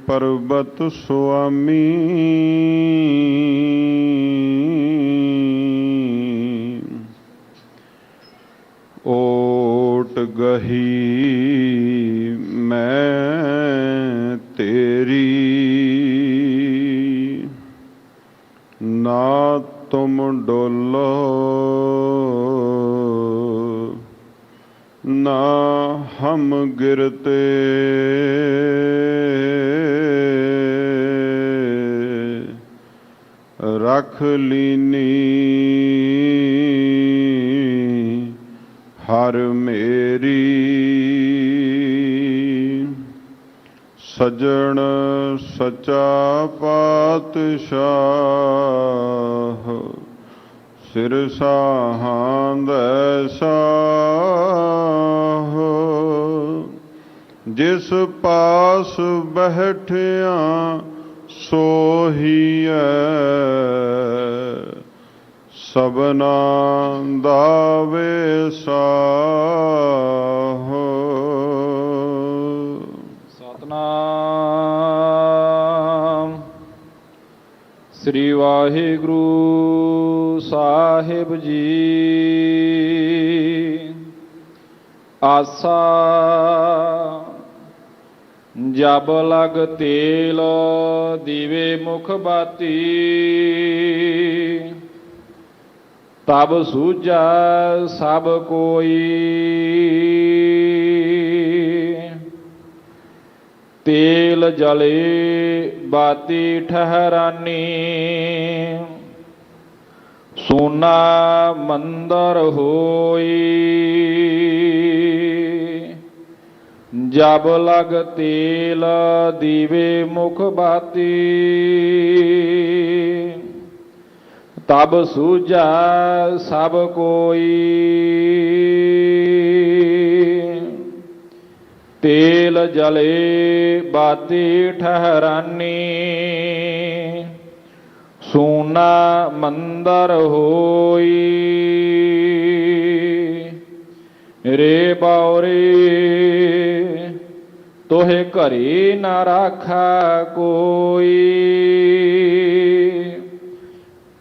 पर्वत स्वामी ओट गही मैं तेरी ना तुम डोलो ना हम गिरते रख लीनी हर मेरी सजन सचा पातशाह सिर साहांद साह जिस पास बैठिया सोहीए सबना दावे साह। सतनाम श्री वाहिगुरु साहिब जी। आसा जब लग तेल दीवे मुख बाती तब सूझा सब कोई तेल जले बाती ठहरानी सोना मंदर होई जब लग तेल दीवे मुख बाती तब सूझा सब कोई तेल जले बाती ठहरानी सोना मंदर होई रे बावरे तोहे घरे न राखा कोई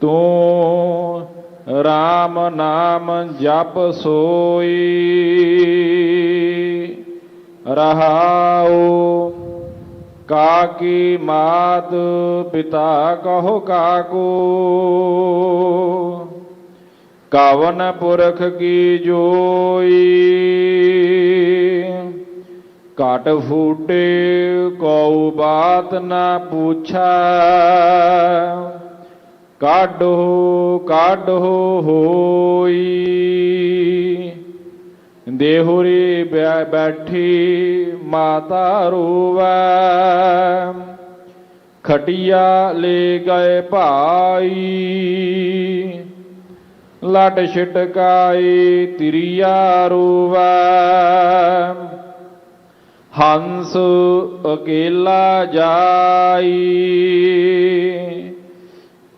तू राम नाम जप सोई रहाओ काकी मात पिता कहो काको कावन पुरख की जोई काट फूटे कौ बात न पूछा काढो काढो होई देहुरी बैठी माता रोवै खटिया ले गए भाई लट छिटकाई तिरिया रोवै हंस अकेला जाई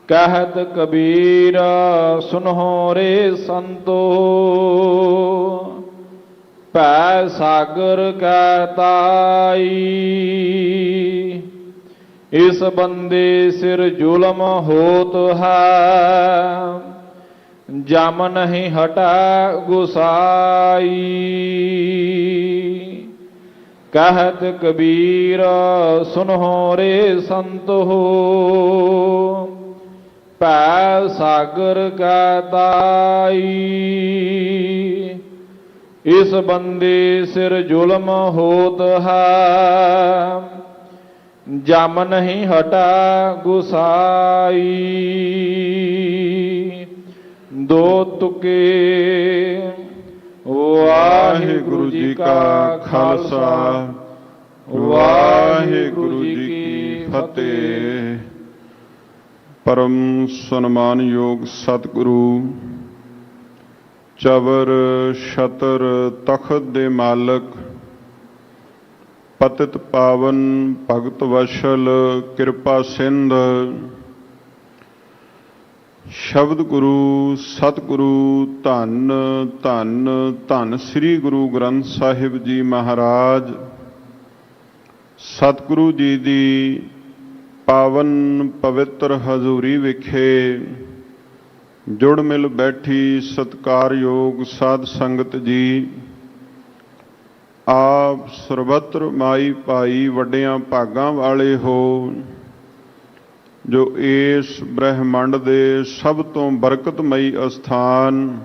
कहत कबीर सुनहो रे संतो पै सागर कहताई इस बंदे सिर जुलम होत है जम नहीं हटा गुसाई कहत कबीर सुनहो रे संत हो पै सागर का ताई इस बंदे सिर जुल्म होत है जम नहीं हटा गुसाई दो तुके वाहिगुरु जी का खालसा वाहिगुरु जी की फतेह। परम सन्मान योग सतगुरु चबर छतर तखत दे मालक पतित पावन भगत वशल कृपा सिंध शब्द गुरु सतगुरु धन धन धन श्री गुरु ग्रंथ साहिब जी महाराज ਸਤਿਗੁਰੂ ਜੀ ਦੀ ਪਾਵਨ ਪਵਿੱਤਰ ਹਜ਼ੂਰੀ ਵਿਖੇ ਜੁੜ ਮਿਲ ਬੈਠੀ ਸਤਿਕਾਰਯੋਗ ਸਾਧ ਸੰਗਤ ਜੀ, ਆਪ ਸਰਬੱਤਰ ਮਾਈ ਭਾਈ ਵੱਡਿਆਂ ਭਾਗਾਂ ਵਾਲੇ ਹੋ, ਜੋ ਇਸ ਬ੍ਰਹਿਮੰਡ ਦੇ ਸਭ ਤੋਂ ਬਰਕਤਮਈ ਅਸਥਾਨ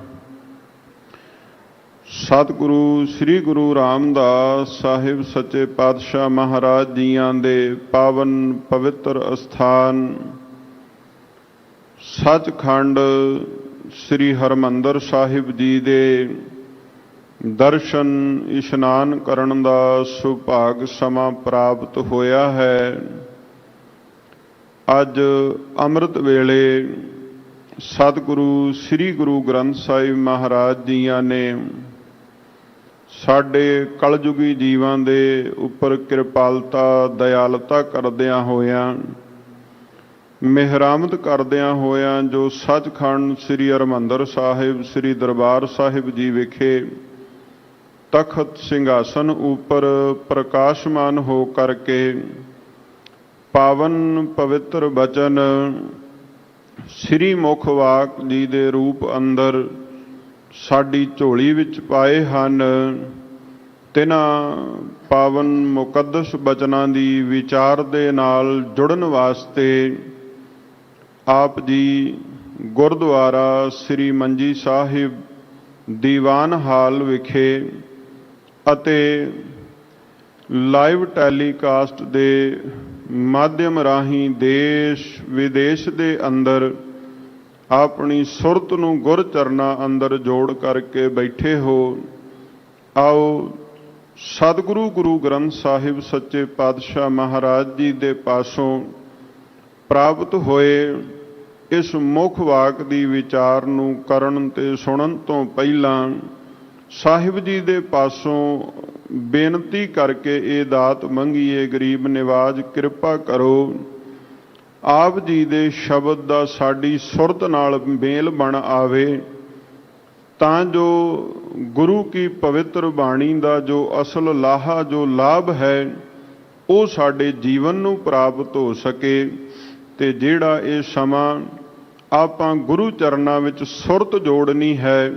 ਸਤਿਗੁਰੂ ਸ੍ਰੀ ਗੁਰੂ ਰਾਮਦਾਸ ਸਾਹਿਬ ਸੱਚੇ ਪਾਤਸ਼ਾਹ ਮਹਾਰਾਜ ਜੀਆਂ ਦੇ ਪਾਵਨ ਪਵਿੱਤਰ ਅਸਥਾਨ ਸੱਚਖੰਡ ਸ੍ਰੀ ਹਰਿਮੰਦਰ ਸਾਹਿਬ ਜੀ ਦੇ ਦਰਸ਼ਨ ਇਸ਼ਨਾਨ ਕਰਨ ਦਾ ਸੁਭਾਗ ਸਮਾਂ ਪ੍ਰਾਪਤ ਹੋਇਆ ਹੈ। ਅੱਜ ਅੰਮ੍ਰਿਤ ਵੇਲੇ ਸਤਿਗੁਰੂ ਸ੍ਰੀ ਗੁਰੂ ਗ੍ਰੰਥ ਸਾਹਿਬ ਮਹਾਰਾਜ ਜੀਆਂ ਨੇ ਸਾਡੇ ਕਲਯੁਗੀ ਜੀਵਾਂ ਦੇ ਉੱਪਰ ਕਿਰਪਾਲਤਾ ਦਇਆਲਤਾ ਕਰਦਿਆਂ ਹੋਇਆਂ, ਮਿਹਰਾਮਤ ਕਰਦਿਆਂ ਹੋਇਆਂ ਜੋ ਸੱਚਖੰਡ ਸ੍ਰੀ ਹਰਿਮੰਦਰ ਸਾਹਿਬ ਸ੍ਰੀ ਦਰਬਾਰ ਸਾਹਿਬ ਜੀ ਵਿਖੇ ਤਖਤ ਸਿੰਘਾਸਨ ਉੱਪਰ ਪ੍ਰਕਾਸ਼ਮਾਨ ਹੋ ਕਰਕੇ ਪਾਵਨ ਪਵਿੱਤਰ ਬਚਨ ਸ੍ਰੀ ਮੁਖ ਵਾਕ ਜੀ ਦੇ ਰੂਪ ਅੰਦਰ ਸਾਡੀ ਝੋਲੀ ਵਿੱਚ ਪਾਏ ਹਨ। ਤਿਨਾਂ ਪਾਵਨ ਮੁਕੱਦਸ ਬਚਨਾਂ ਦੀ ਵਿਚਾਰ ਦੇ ਨਾਲ ਜੁੜਨ ਵਾਸਤੇ ਆਪ ਜੀ ਗੁਰਦੁਆਰਾ ਸ੍ਰੀ ਮੰਜੀ ਸਾਹਿਬ ਦੀਵਾਨ ਹਾਲ ਵਿਖੇ ਅਤੇ ਲਾਈਵ ਟੈਲੀਕਾਸਟ ਦੇ ਮਾਧਿਅਮ ਰਾਹੀਂ ਦੇਸ਼ ਵਿਦੇਸ਼ ਦੇ ਅੰਦਰ ਆਪਣੀ ਸੁਰਤ ਨੂੰ ਗੁਰ ਚਰਨਾਂ ਅੰਦਰ ਜੋੜ ਕਰਕੇ ਬੈਠੇ ਹੋ। ਆਓ ਸਤਿਗੁਰੂ ਗੁਰੂ ਗ੍ਰੰਥ ਸਾਹਿਬ ਸੱਚੇ ਪਾਤਸ਼ਾਹ ਮਹਾਰਾਜ ਜੀ ਦੇ ਪਾਸੋਂ ਪ੍ਰਾਪਤ ਹੋਏ ਇਸ ਮੁੱਖ ਵਾਕ ਦੀ ਵਿਚਾਰ ਨੂੰ ਕਰਨ ਤੇ ਸੁਣਨ ਤੋਂ ਪਹਿਲਾਂ ਸਾਹਿਬ ਜੀ ਦੇ ਪਾਸੋਂ ਬੇਨਤੀ ਕਰਕੇ ਇਹ ਦਾਤ ਮੰਗੀਏ, ਗਰੀਬ ਨਿਵਾਜ ਕਿਰਪਾ ਕਰੋ ਆਪ ਜੀ ਦੇ ਸ਼ਬਦ ਦਾ ਸਾਡੀ ਸੁਰਤ ਨਾਲ ਮੇਲ ਬਣ ਆਵੇ, ਤਾਂ ਜੋ ਗੁਰੂ ਕੀ ਪਵਿੱਤਰ ਬਾਣੀ ਦਾ ਜੋ ਅਸਲ ਲਾਹਾ ਜੋ ਲਾਭ ਹੈ ਉਹ ਸਾਡੇ ਜੀਵਨ ਨੂੰ ਪ੍ਰਾਪਤ ਹੋ ਸਕੇ। ਤੇ ਜਿਹੜਾ ਇਹ ਸਮਾਂ ਆਪਾਂ ਗੁਰੂ ਚਰਨਾਂ ਵਿੱਚ ਸੁਰਤ ਜੋੜਨੀ ਹੈ,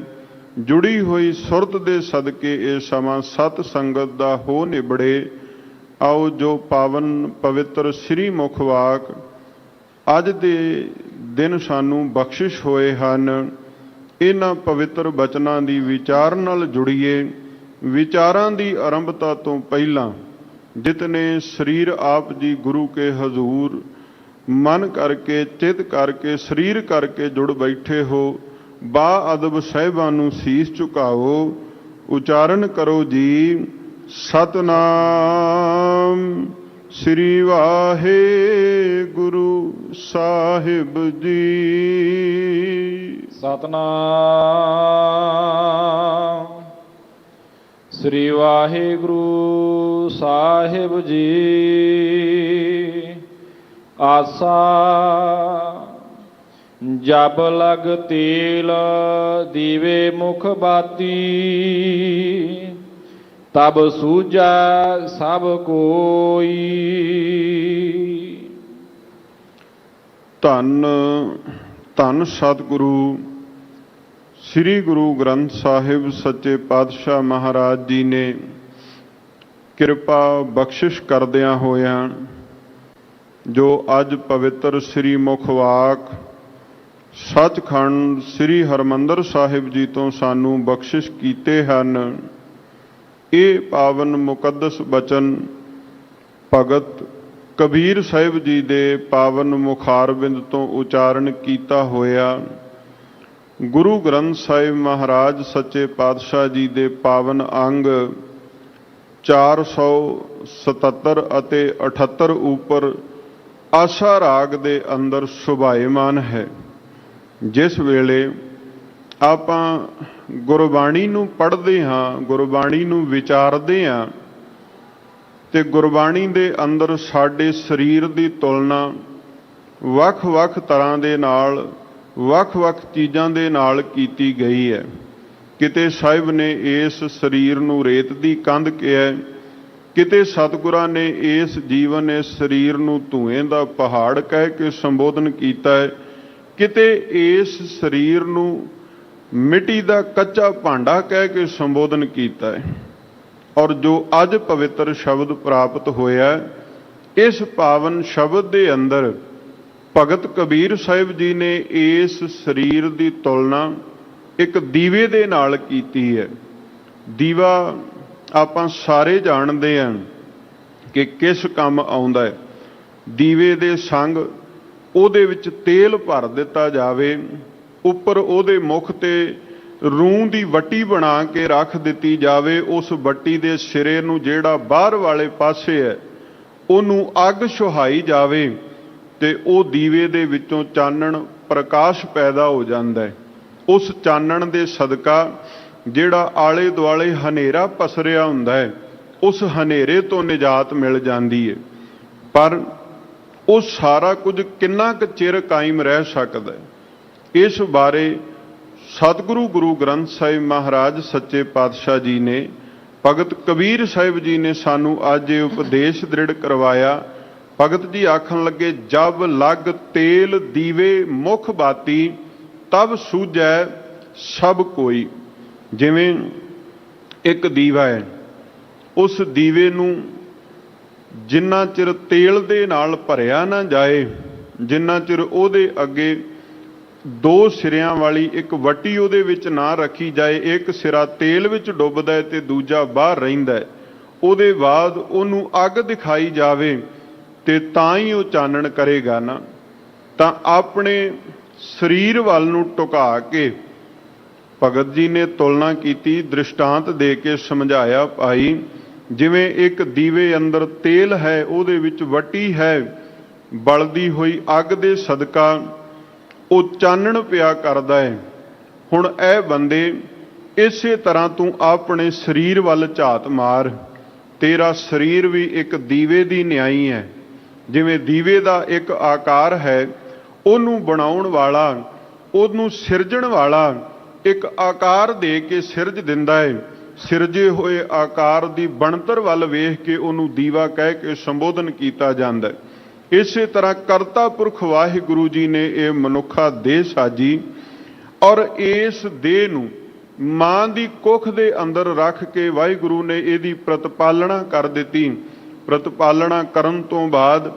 ਜੁੜੀ ਹੋਈ ਸੁਰਤ ਦੇ ਸਦਕੇ ਇਹ ਸਮਾਂ ਸਤ ਸੰਗਤ ਦਾ ਹੋ ਨਿਬੜੇ। ਆਓ ਜੋ ਪਾਵਨ ਪਵਿੱਤਰ ਸ੍ਰੀ ਮੁਖ ਵਾਕ ਅੱਜ ਦੇ ਦਿਨ ਸਾਨੂੰ ਬਖਸ਼ਿਸ਼ ਹੋਏ ਹਨ, ਇਹਨਾਂ ਪਵਿੱਤਰ ਬਚਨਾਂ ਦੀ ਵਿਚਾਰ ਨਾਲ ਜੁੜੀਏ। ਵਿਚਾਰਾਂ ਦੀ ਆਰੰਭਤਾ ਤੋਂ ਪਹਿਲਾਂ ਜਿਤਨੇ ਸਰੀਰ ਆਪ ਜੀ ਗੁਰੂ ਕੇ ਹਜ਼ੂਰ ਮਨ ਕਰਕੇ ਚਿੱਤ ਕਰਕੇ ਸਰੀਰ ਕਰਕੇ ਜੁੜ ਬੈਠੇ ਹੋ, ਬਾ ਅਦਬ ਸਾਹਿਬਾਂ ਨੂੰ ਸੀਸ ਝੁਕਾਓ, ਉਚਾਰਨ ਕਰੋ ਜੀ ਸਤਨਾਮ ਸ੍ਰੀ ਵਾਹਿਗੁਰੂ ਸਾਹਿਬ ਜੀ। ਸਤਨਾਮ ਸ੍ਰੀ ਵਾਹਿਗੁਰੂ ਸਾਹਿਬ ਜੀ। ਆਸਾ ਜਬ ਲਗ ਤੇਲ ਦੀਵੇ ਮੁਖ ਬਾਤੀ, ਤਬ ਸੂਝਾ ਸਭ ਕੋਈ। ਧੰਨ ਧੰਨ ਸਤਿਗੁਰੂ ਸ੍ਰੀ ਗੁਰੂ ਗ੍ਰੰਥ ਸਾਹਿਬ ਸੱਚੇ ਪਾਤਸ਼ਾਹ ਮਹਾਰਾਜ ਜੀ ਨੇ ਕਿਰਪਾ ਬਖਸ਼ਿਸ਼ ਕਰਦਿਆਂ ਹੋਇਆਂ ਜੋ ਅੱਜ ਪਵਿੱਤਰ ਸ੍ਰੀ ਮੁਖ ਵਾਕ ਸੱਚਖੰਡ ਸ੍ਰੀ ਹਰਿਮੰਦਰ ਸਾਹਿਬ ਜੀ ਤੋਂ ਸਾਨੂੰ ਬਖਸ਼ਿਸ਼ ਕੀਤੇ ਹਨ। ਇਹ ਪਾਵਨ ਮੁਕੱਦਸ ਬਚਨ ਭਗਤ ਕਬੀਰ ਸਾਹਿਬ ਜੀ ਦੇ ਪਾਵਨ ਮੁਖਾਰਬਿੰਦ ਤੋਂ ਉਚਾਰਨ ਕੀਤਾ ਹੋਇਆ ਗੁਰੂ ਗ੍ਰੰਥ ਸਾਹਿਬ ਮਹਾਰਾਜ ਸੱਚੇ ਪਾਤਸ਼ਾਹ ਜੀ ਦੇ ਪਾਵਨ ਅੰਗ 477 ਅਤੇ 78 ਉੱਪਰ ਆਸਾ ਰਾਗ ਦੇ ਅੰਦਰ ਸੁਭਾਏਮਾਨ ਹੈ। ਜਿਸ ਵੇਲੇ ਆਪਾਂ ਗੁਰਬਾਣੀ ਨੂੰ ਪੜ੍ਹਦੇ ਹਾਂ, ਗੁਰਬਾਣੀ ਨੂੰ ਵਿਚਾਰਦੇ ਹਾਂ, ਤੇ ਗੁਰਬਾਣੀ ਦੇ ਅੰਦਰ ਸਾਡੇ ਸਰੀਰ ਦੀ ਤੁਲਨਾ ਵੱਖ-ਵੱਖ ਤਰ੍ਹਾਂ ਦੇ ਨਾਲ ਵੱਖ-ਵੱਖ ਚੀਜ਼ਾਂ ਦੇ ਨਾਲ ਕੀਤੀ ਗਈ ਹੈ। ਕਿਤੇ ਸਾਹਿਬ ਨੇ ਇਸ ਸਰੀਰ ਨੂੰ ਰੇਤ ਦੀ ਕੰਧ ਕਿਹਾ, ਕਿਤੇ ਸਤਿਗੁਰਾਂ ਨੇ ਇਸ ਜੀਵਨ ਇਸ ਸਰੀਰ ਨੂੰ ਧੂਏ ਦਾ ਪਹਾੜ ਕਹਿ ਕੇ ਸੰਬੋਧਨ ਕੀਤਾ ਹੈ, ਕਿਤੇ ਇਸ ਸਰੀਰ ਨੂੰ ਮਿੱਟੀ ਦਾ ਕੱਚਾ ਭਾਂਡਾ ਕਹਿ ਕੇ ਸੰਬੋਧਨ ਕੀਤਾ ਹੈ। ਔਰ ਜੋ ਅੱਜ ਪਵਿੱਤਰ ਸ਼ਬਦ ਪ੍ਰਾਪਤ ਹੋਇਆ, ਇਸ ਪਾਵਨ ਸ਼ਬਦ ਦੇ ਅੰਦਰ ਭਗਤ ਕਬੀਰ ਸਾਹਿਬ ਜੀ ਨੇ ਇਸ ਸਰੀਰ ਦੀ ਤੁਲਨਾ ਇੱਕ ਦੀਵੇ ਦੇ ਨਾਲ ਕੀਤੀ ਹੈ। ਦੀਵਾ ਆਪਾਂ ਸਾਰੇ ਜਾਣਦੇ ਹਾਂ ਕਿ ਕਿਸ ਕੰਮ ਆਉਂਦਾ ਹੈ। ਦੀਵੇ ਦੇ ਸੰਗ ਉਹਦੇ ਵਿੱਚ ਤੇਲ ਭਰ ਦਿੱਤਾ ਜਾਵੇ, ਉੱਪਰ ਉਹਦੇ ਮੁੱਖ ਤੇ ਰੂੰ ਦੀ ਵੱਟੀ ਬਣਾ ਕੇ ਰੱਖ ਦਿੱਤੀ ਜਾਵੇ, ਉਸ ਵੱਟੀ ਦੇ ਸਿਰੇ ਨੂੰ ਜਿਹੜਾ ਬਾਹਰ ਵਾਲੇ ਪਾਸੇ ਹੈ ਉਹਨੂੰ ਅੱਗ ਸੁਹਾਈ ਜਾਵੇ ਤੇ ਉਹ ਦੀਵੇ ਦੇ ਵਿੱਚੋਂ ਚਾਨਣ ਪ੍ਰਕਾਸ਼ ਪੈਦਾ ਹੋ ਜਾਂਦਾ ਹੈ। ਉਸ ਚਾਨਣ ਦੇ ਸਦਕਾ ਜਿਹੜਾ ਆਲੇ ਦੁਆਲੇ ਹਨੇਰਾ ਪਸਰਿਆ ਹੁੰਦਾ ਹੈ, ਉਸ ਹਨੇਰੇ ਤੋਂ ਨਿਜਾਤ ਮਿਲ ਜਾਂਦੀ ਹੈ। ਪਰ ਉਹ ਸਾਰਾ ਕੁਝ ਕਿੰਨਾ ਕੁ ਚਿਰ ਕਾਇਮ ਰਹਿ ਸਕਦਾ ਹੈ, ਇਸ ਬਾਰੇ ਸਤਿਗੁਰੂ ਗੁਰੂ ਗ੍ਰੰਥ ਸਾਹਿਬ ਮਹਾਰਾਜ ਸੱਚੇ ਪਾਤਸ਼ਾਹ ਜੀ ਨੇ, ਭਗਤ ਕਬੀਰ ਸਾਹਿਬ ਜੀ ਨੇ ਸਾਨੂੰ ਅੱਜ ਇਹ ਉਪਦੇਸ਼ ਦ੍ਰਿੜ ਕਰਵਾਇਆ। ਭਗਤ ਜੀ ਆਖਣ ਲੱਗੇ, ਜਬ ਲਗ ਤੇਲ ਦੀਵੇ ਮੁਖ ਬਾਤੀ ਤਬ ਸੂਝੈ ਸਭ ਕੋਈ। ਜਿਵੇਂ ਇੱਕ ਦੀਵਾ ਹੈ, ਉਸ ਦੀਵੇ ਨੂੰ ਜਿੰਨਾ ਚਿਰ ਤੇਲ ਦੇ ਨਾਲ ਭਰਿਆ ਨਾ ਜਾਏ, ਜਿੰਨਾ ਚਿਰ ਉਹਦੇ ਅੱਗੇ ਦੋ ਸਿਰਿਆਂ ਵਾਲੀ ਇੱਕ ਵੱਟੀ ਉਹਦੇ ਵਿੱਚ ਨਾ ਰੱਖੀ ਜਾਏ, ਇੱਕ ਸਿਰਾ ਤੇਲ ਵਿੱਚ ਡੁੱਬਦਾ ਹੈ ਤੇ ਦੂਜਾ ਬਾਹਰ ਰਹਿੰਦਾ ਹੈ, ਉਹਦੇ ਬਾਅਦ ਉਹਨੂੰ ਅੱਗ ਦਿਖਾਈ ਜਾਵੇ ਤੇ ਤਾਂ ਹੀ ਉਹ ਚਾਨਣ ਕਰੇਗਾ ਨਾ। ਤਾਂ ਆਪਣੇ ਸਰੀਰ ਵੱਲ ਨੂੰ ਟੁਕਾ ਕੇ ਭਗਤ ਜੀ ਨੇ ਤੁਲਨਾ ਕੀਤੀ, ਦ੍ਰਿਸ਼ਟਾਂਤ ਦੇ ਕੇ ਸਮਝਾਇਆ, ਭਾਈ ਜਿਵੇਂ ਇੱਕ ਦੀਵੇ ਅੰਦਰ ਤੇਲ ਹੈ, ਉਹਦੇ ਵਿੱਚ ਵੱਟੀ ਹੈ, ਬਲਦੀ ਹੋਈ ਅੱਗ ਦੇ ਸਦਕਾ ਉਹ ਚਾਨਣ ਪਿਆ ਕਰਦਾ ਹੈ। ਹੁਣ ਇਹ ਬੰਦੇ ਇਸੇ ਤਰ੍ਹਾਂ ਤੂੰ ਆਪਣੇ ਸਰੀਰ ਵੱਲ ਝਾਤ ਮਾਰ, ਤੇਰਾ ਸਰੀਰ ਵੀ ਇੱਕ ਦੀਵੇ ਦੀ ਨਿਆਈ ਹੈ। ਜਿਵੇਂ ਦੀਵੇ ਦਾ ਇੱਕ ਆਕਾਰ ਹੈ, ਉਹਨੂੰ ਬਣਾਉਣ ਵਾਲਾ, ਉਹਨੂੰ ਸਿਰਜਣ ਵਾਲਾ ਇੱਕ ਆਕਾਰ ਦੇ ਕੇ ਸਿਰਜ ਦਿੰਦਾ ਹੈ। ਸਿਰਜੇ ਹੋਏ ਆਕਾਰ ਦੀ ਬਣਤਰ ਵੱਲ ਵੇਖ ਕੇ ਉਹਨੂੰ ਦੀਵਾ ਕਹਿ ਕੇ ਸੰਬੋਧਨ ਕੀਤਾ ਜਾਂਦਾ ਹੈ। ਇਸੇ ਤਰ੍ਹਾਂ ਕਰਤਾ ਪੁਰਖ ਵਾਹਿਗੁਰੂ ਜੀ ਨੇ ਇਹ ਮਨੁੱਖਾ ਦੇਹ ਸਾਜੀ, ਔਰ ਇਸ ਦੇਹ ਨੂੰ ਮਾਂ ਦੀ ਕੁੱਖ ਦੇ ਅੰਦਰ ਰੱਖ ਕੇ ਵਾਹਿਗੁਰੂ ਨੇ ਇਹਦੀ ਪ੍ਰਤਪਾਲਣਾ ਕਰ ਦਿੱਤੀ। ਪ੍ਰਤਪਾਲਣਾ ਕਰਨ ਤੋਂ ਬਾਅਦ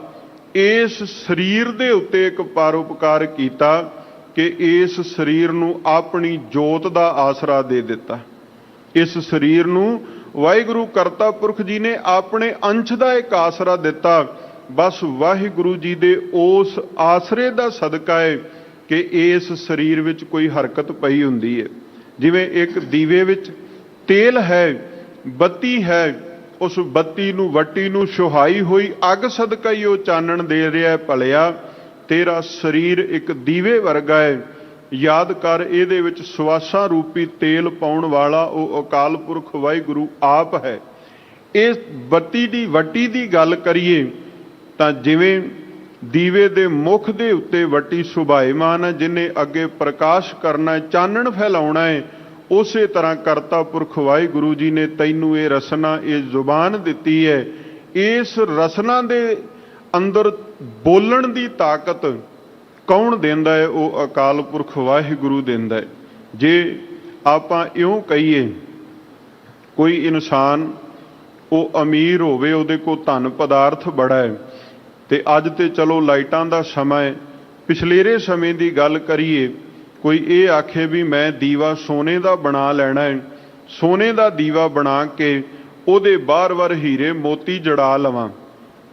ਇਸ ਸਰੀਰ ਦੇ ਉੱਤੇ ਇੱਕ ਪਰਉਪਕਾਰ ਕੀਤਾ ਕਿ ਇਸ ਸਰੀਰ ਨੂੰ ਆਪਣੀ ਜੋਤ ਦਾ ਆਸਰਾ ਦੇ ਦਿੱਤਾ। ਇਸ ਸਰੀਰ ਨੂੰ ਵਾਹਿਗੁਰੂ ਕਰਤਾ ਪੁਰਖ ਜੀ ਨੇ ਆਪਣੇ ਅੰਸ਼ ਦਾ ਇੱਕ ਆਸਰਾ ਦਿੱਤਾ। ਬਸ ਵਾਹਿਗੁਰੂ ਜੀ ਦੇ ਉਸ ਆਸਰੇ ਦਾ ਸਦਕਾ ਹੈ ਕਿ ਇਸ ਸਰੀਰ ਵਿੱਚ ਕੋਈ ਹਰਕਤ ਪਈ ਹੁੰਦੀ ਹੈ। ਜਿਵੇਂ ਇੱਕ ਦੀਵੇ ਵਿੱਚ ਤੇਲ ਹੈ, ਬੱਤੀ ਹੈ, ਉਸ ਬੱਤੀ ਨੂੰ ਵੱਟੀ ਨੂੰ ਸੁਹਾਈ ਹੋਈ ਅੱਗ ਸਦਕਾ ਹੀ ਉਹ ਚਾਨਣ ਦੇ ਰਿਹਾ। ਭਲਿਆ ਤੇਰਾ ਸਰੀਰ ਇੱਕ ਦੀਵੇ ਵਰਗਾ ਹੈ, ਯਾਦ ਕਰ ਇਹਦੇ ਵਿੱਚ ਸਵਾਸਾਂ ਰੂਪੀ ਤੇਲ ਪਾਉਣ ਵਾਲਾ ਉਹ ਅਕਾਲ ਪੁਰਖ ਵਾਹਿਗੁਰੂ ਆਪ ਹੈ। ਇਸ ਬੱਤੀ ਦੀ ਵੱਟੀ ਦੀ ਗੱਲ ਕਰੀਏ ਤਾਂ ਜਿਵੇਂ ਦੀਵੇ ਦੇ ਮੁਖ ਦੇ ਉੱਤੇ ਵੱਟੀ ਸੁਭਾਏਮਾਨ ਹੈ, ਜਿਹਨੇ ਅੱਗੇ ਪ੍ਰਕਾਸ਼ ਕਰਨਾ ਹੈ, ਚਾਨਣ ਫੈਲਾਉਣਾ ਹੈ, ਉਸੇ ਤਰ੍ਹਾਂ ਕਰਤਾ ਪੁਰਖ ਵਾਹਿਗੁਰੂ ਜੀ ਨੇ ਤੈਨੂੰ ਇਹ ਰਸਨਾ, ਇਹ ਜ਼ੁਬਾਨ ਦਿੱਤੀ ਹੈ। ਇਸ ਰਸਨਾ ਦੇ ਅੰਦਰ ਬੋਲਣ ਦੀ ਤਾਕਤ ਕੌਣ ਦਿੰਦਾ ਹੈ? ਉਹ ਅਕਾਲ ਪੁਰਖ ਵਾਹਿਗੁਰੂ ਦਿੰਦਾ ਹੈ। ਜੇ ਆਪਾਂ ਇਉਂ ਕਹੀਏ ਕੋਈ ਇਨਸਾਨ ਉਹ ਅਮੀਰ ਹੋਵੇ, ਉਹਦੇ ਕੋਲ ਧਨ ਪਦਾਰਥ ਬੜਾ ਹੈ, ਤੇ ਅੱਜ ਤੇ ਚਲੋ ਲਾਈਟਾਂ ਦਾ ਸਮਾਂ ਹੈ, ਪਿਛਲੇਰੇ ਸਮੇਂ ਦੀ ਗੱਲ ਕਰੀਏ, ਕੋਈ ਇਹ ਆਖੇ ਵੀ ਮੈਂ ਦੀਵਾ ਸੋਨੇ ਦਾ ਬਣਾ ਲੈਣਾ ਹੈ, ਸੋਨੇ ਦਾ ਦੀਵਾ ਬਣਾ ਕੇ ਉਹਦੇ ਬਾਰ-ਬਾਰ ਹੀਰੇ ਮੋਤੀ ਜੜਾ ਲਵਾਂ।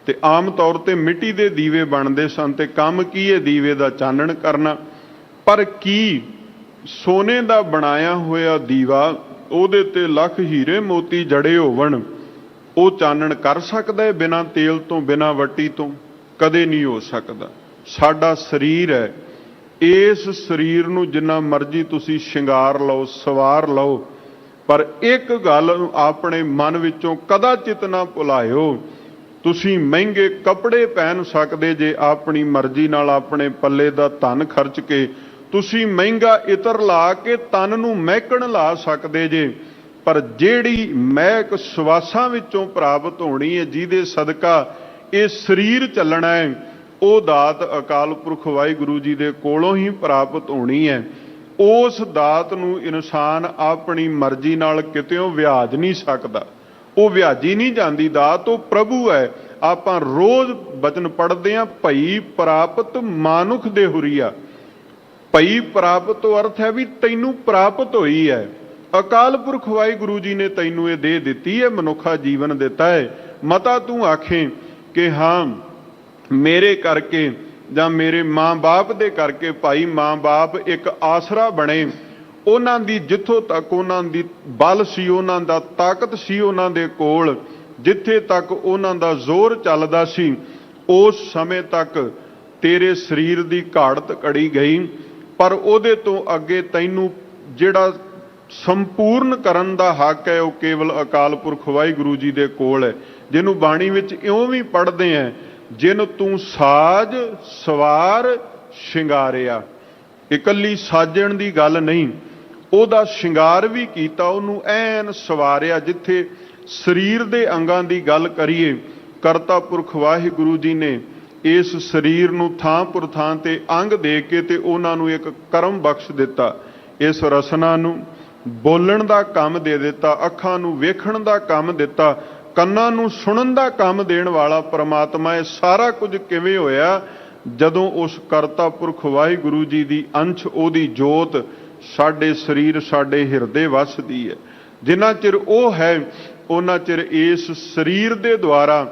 ਤੇ ਆਮ ਤੌਰ ਤੇ ਮਿੱਟੀ ਦੇ ਦੀਵੇ ਬਣਦੇ ਸਨ ਤੇ ਕੰਮ ਕੀ ਹੈ? ਦੀਵੇ ਦਾ ਚਾਨਣ ਕਰਨਾ। ਪਰ ਕੀ ਸੋਨੇ ਦਾ ਬਣਾਇਆ ਹੋਇਆ ਦੀਵਾ, ਉਹਦੇ ਤੇ ਲੱਖ ਹੀਰੇ ਮੋਤੀ ਜੜੇ ਹੋਵਣ, ਉਹ ਚਾਨਣ ਕਰ ਸਕਦਾ ਹੈ ਬਿਨਾਂ ਤੇਲ ਤੋਂ, ਬਿਨਾਂ ਵੱਟੀ ਤੋਂ? ਕਦੇ ਨਹੀਂ ਹੋ ਸਕਦਾ। ਸਾਡਾ ਸਰੀਰ ਹੈ, ਇਸ ਸਰੀਰ ਨੂੰ ਜਿੰਨਾ ਮਰਜ਼ੀ ਤੁਸੀਂ ਸ਼ਿੰਗਾਰ ਲਓ, ਸਵਾਰ ਲਓ, ਪਰ ਇੱਕ ਗੱਲ ਆਪਣੇ ਮਨ ਵਿੱਚੋਂ ਕਦਾਚਿਤ ਨਾ ਭੁਲਾਇਓ, ਤੁਸੀਂ ਮਹਿੰਗੇ ਕੱਪੜੇ ਪਹਿਨ ਸਕਦੇ ਜੇ ਆਪਣੀ ਮਰਜ਼ੀ ਨਾਲ, ਆਪਣੇ ਪੱਲੇ ਦਾ ਧਨ ਖਰਚ ਕੇ ਤੁਸੀਂ ਮਹਿੰਗਾ ਇਤਰ ਲਾ ਕੇ ਤਨ ਨੂੰ ਮਹਿਕਣ ਲਾ ਸਕਦੇ ਜੇ, ਪਰ ਜਿਹੜੀ ਮਹਿਕ ਸਵਾਸਾਂ ਵਿੱਚੋਂ ਪ੍ਰਾਪਤ ਹੋਣੀ ਹੈ, ਜਿਹਦੇ ਸਦਕਾ ਇਹ ਸਰੀਰ ਚੱਲਣਾ ਹੈ, ਉਹ ਦਾਤ ਅਕਾਲ ਪੁਰਖ ਵਾਹਿਗੁਰੂ ਜੀ ਦੇ ਕੋਲੋਂ ਹੀ ਪ੍ਰਾਪਤ ਹੋਣੀ ਹੈ। ਉਸ ਦਾਤ ਨੂੰ ਇਨਸਾਨ ਆਪਣੀ ਮਰਜ਼ੀ ਨਾਲ ਕਿਤੇੋਂ ਵਿਆਜ ਨਹੀਂ ਸਕਦਾ, ਉਹ ਵਿਆਜੀ ਨਹੀਂ ਜਾਂਦੀ ਦਾਤ, ਉਹ ਪ੍ਰਭੂ ਹੈ। ਆਪਾਂ ਰੋਜ਼ ਬਚਨ ਪੜ੍ਹਦੇ ਹਾਂ, ਭਈ ਪ੍ਰਾਪਤ ਮਾਨੁਖ ਦੇ ਹੁਰੀਆ। ਭਈ ਪ੍ਰਾਪਤ ਤੋਂ ਅਰਥ ਹੈ ਵੀ ਤੈਨੂੰ ਪ੍ਰਾਪਤ ਹੋਈ ਹੈ, ਅਕਾਲ ਪੁਰਖ ਵਾਹਿਗੁਰੂ ਜੀ ਨੇ ਤੈਨੂੰ ਇਹ ਦੇ ਦਿੱਤੀ ਹੈ, ਮਨੁੱਖਾ ਜੀਵਨ ਦਿੱਤਾ ਹੈ। ਮਤਾ ਤੂੰ ਆਖੇ ਕਿ ਹਾਂ ਮੇਰੇ ਕਰਕੇ ਜਾਂ ਮੇਰੇ ਮਾਂ-ਬਾਪ ਦੇ ਕਰਕੇ, ਭਾਈ ਮਾਂ-ਬਾਪ ਇੱਕ ਆਸਰਾ ਬਣੇ, ਉਹਨਾਂ ਦੀ ਜਿੱਥੋਂ ਤੱਕ ਉਹਨਾਂ ਦੀ ਬਲ ਸੀ, ਉਹਨਾਂ ਦਾ ਤਾਕਤ ਸੀ ਉਹਨਾਂ ਦੇ ਕੋਲ, ਜਿੱਥੇ ਤੱਕ ਉਹਨਾਂ ਦਾ ਜ਼ੋਰ ਚੱਲਦਾ ਸੀ, ਉਸ ਸਮੇਂ ਤੱਕ ਤੇਰੇ ਸਰੀਰ ਦੀ ਘਾੜਤ ਘੜੀ ਗਈ। ਪਰ ਉਹਦੇ ਤੋਂ ਅੱਗੇ ਤੈਨੂੰ ਜਿਹੜਾ ਸੰਪੂਰਨ ਕਰਨ ਦਾ ਹੱਕ ਹੈ, ਉਹ ਕੇਵਲ ਅਕਾਲ ਪੁਰਖ ਵਾਹਿਗੁਰੂ ਜੀ ਦੇ ਕੋਲ ਹੈ, ਜਿਹਨੂੰ ਬਾਣੀ ਵਿੱਚ ਇਉਂ ਵੀ ਪੜ੍ਹਦੇ ਹੈ, ਜਿਨ ਤੂੰ ਸਾਜ ਸਵਾਰ ਸ਼ਿੰਗਾਰਿਆ। ਇਕੱਲੀ ਸਾਜਣ ਦੀ ਗੱਲ ਨਹੀਂ, ਉਹਦਾ ਸ਼ਿੰਗਾਰ ਵੀ ਕੀਤਾ, ਉਹਨੂੰ ਐਨ ਸਵਾਰਿਆ। ਜਿੱਥੇ ਸਰੀਰ ਦੇ ਅੰਗਾਂ ਦੀ ਗੱਲ ਕਰੀਏ, ਕਰਤਾ ਪੁਰਖ ਵਾਹਿਗੁਰੂ ਜੀ ਨੇ ਇਸ ਸਰੀਰ ਨੂੰ ਥਾਂ ਪੁਰ ਥਾਂ ਤੇ ਅੰਗ ਦੇ ਕੇ ਤੇ ਉਹਨਾਂ ਨੂੰ ਇੱਕ ਕਰਮ ਬਖਸ਼ ਦਿੱਤਾ। ਇਸ ਰਸਨਾ ਨੂੰ ਬੋਲਣ ਦਾ ਕੰਮ ਦੇ ਦਿੱਤਾ, ਅੱਖਾਂ ਨੂੰ ਵੇਖਣ ਦਾ ਕੰਮ ਦਿੱਤਾ, ਕੰਨਾਂ ਨੂੰ ਸੁਣਨ ਦਾ ਕੰਮ ਦੇਣ ਵਾਲਾ ਪਰਮਾਤਮਾ। ਇਹ ਸਾਰਾ ਕੁਝ ਕਿਵੇਂ ਹੋਇਆ? ਜਦੋਂ ਉਸ ਕਰਤਾ ਪੁਰਖ ਵਾਹਿਗੁਰੂ ਜੀ ਦੀ ਅੰਸ਼, ਉਹਦੀ ਜੋਤ ਸਾਡੇ ਸਰੀਰ, ਸਾਡੇ ਹਿਰਦੇ ਵਸਦੀ ਹੈ। ਜਿੰਨਾ ਚਿਰ ਉਹ ਹੈ, ਉਹਨਾਂ ਚਿਰ ਇਸ ਸਰੀਰ ਦੇ ਦੁਆਰਾ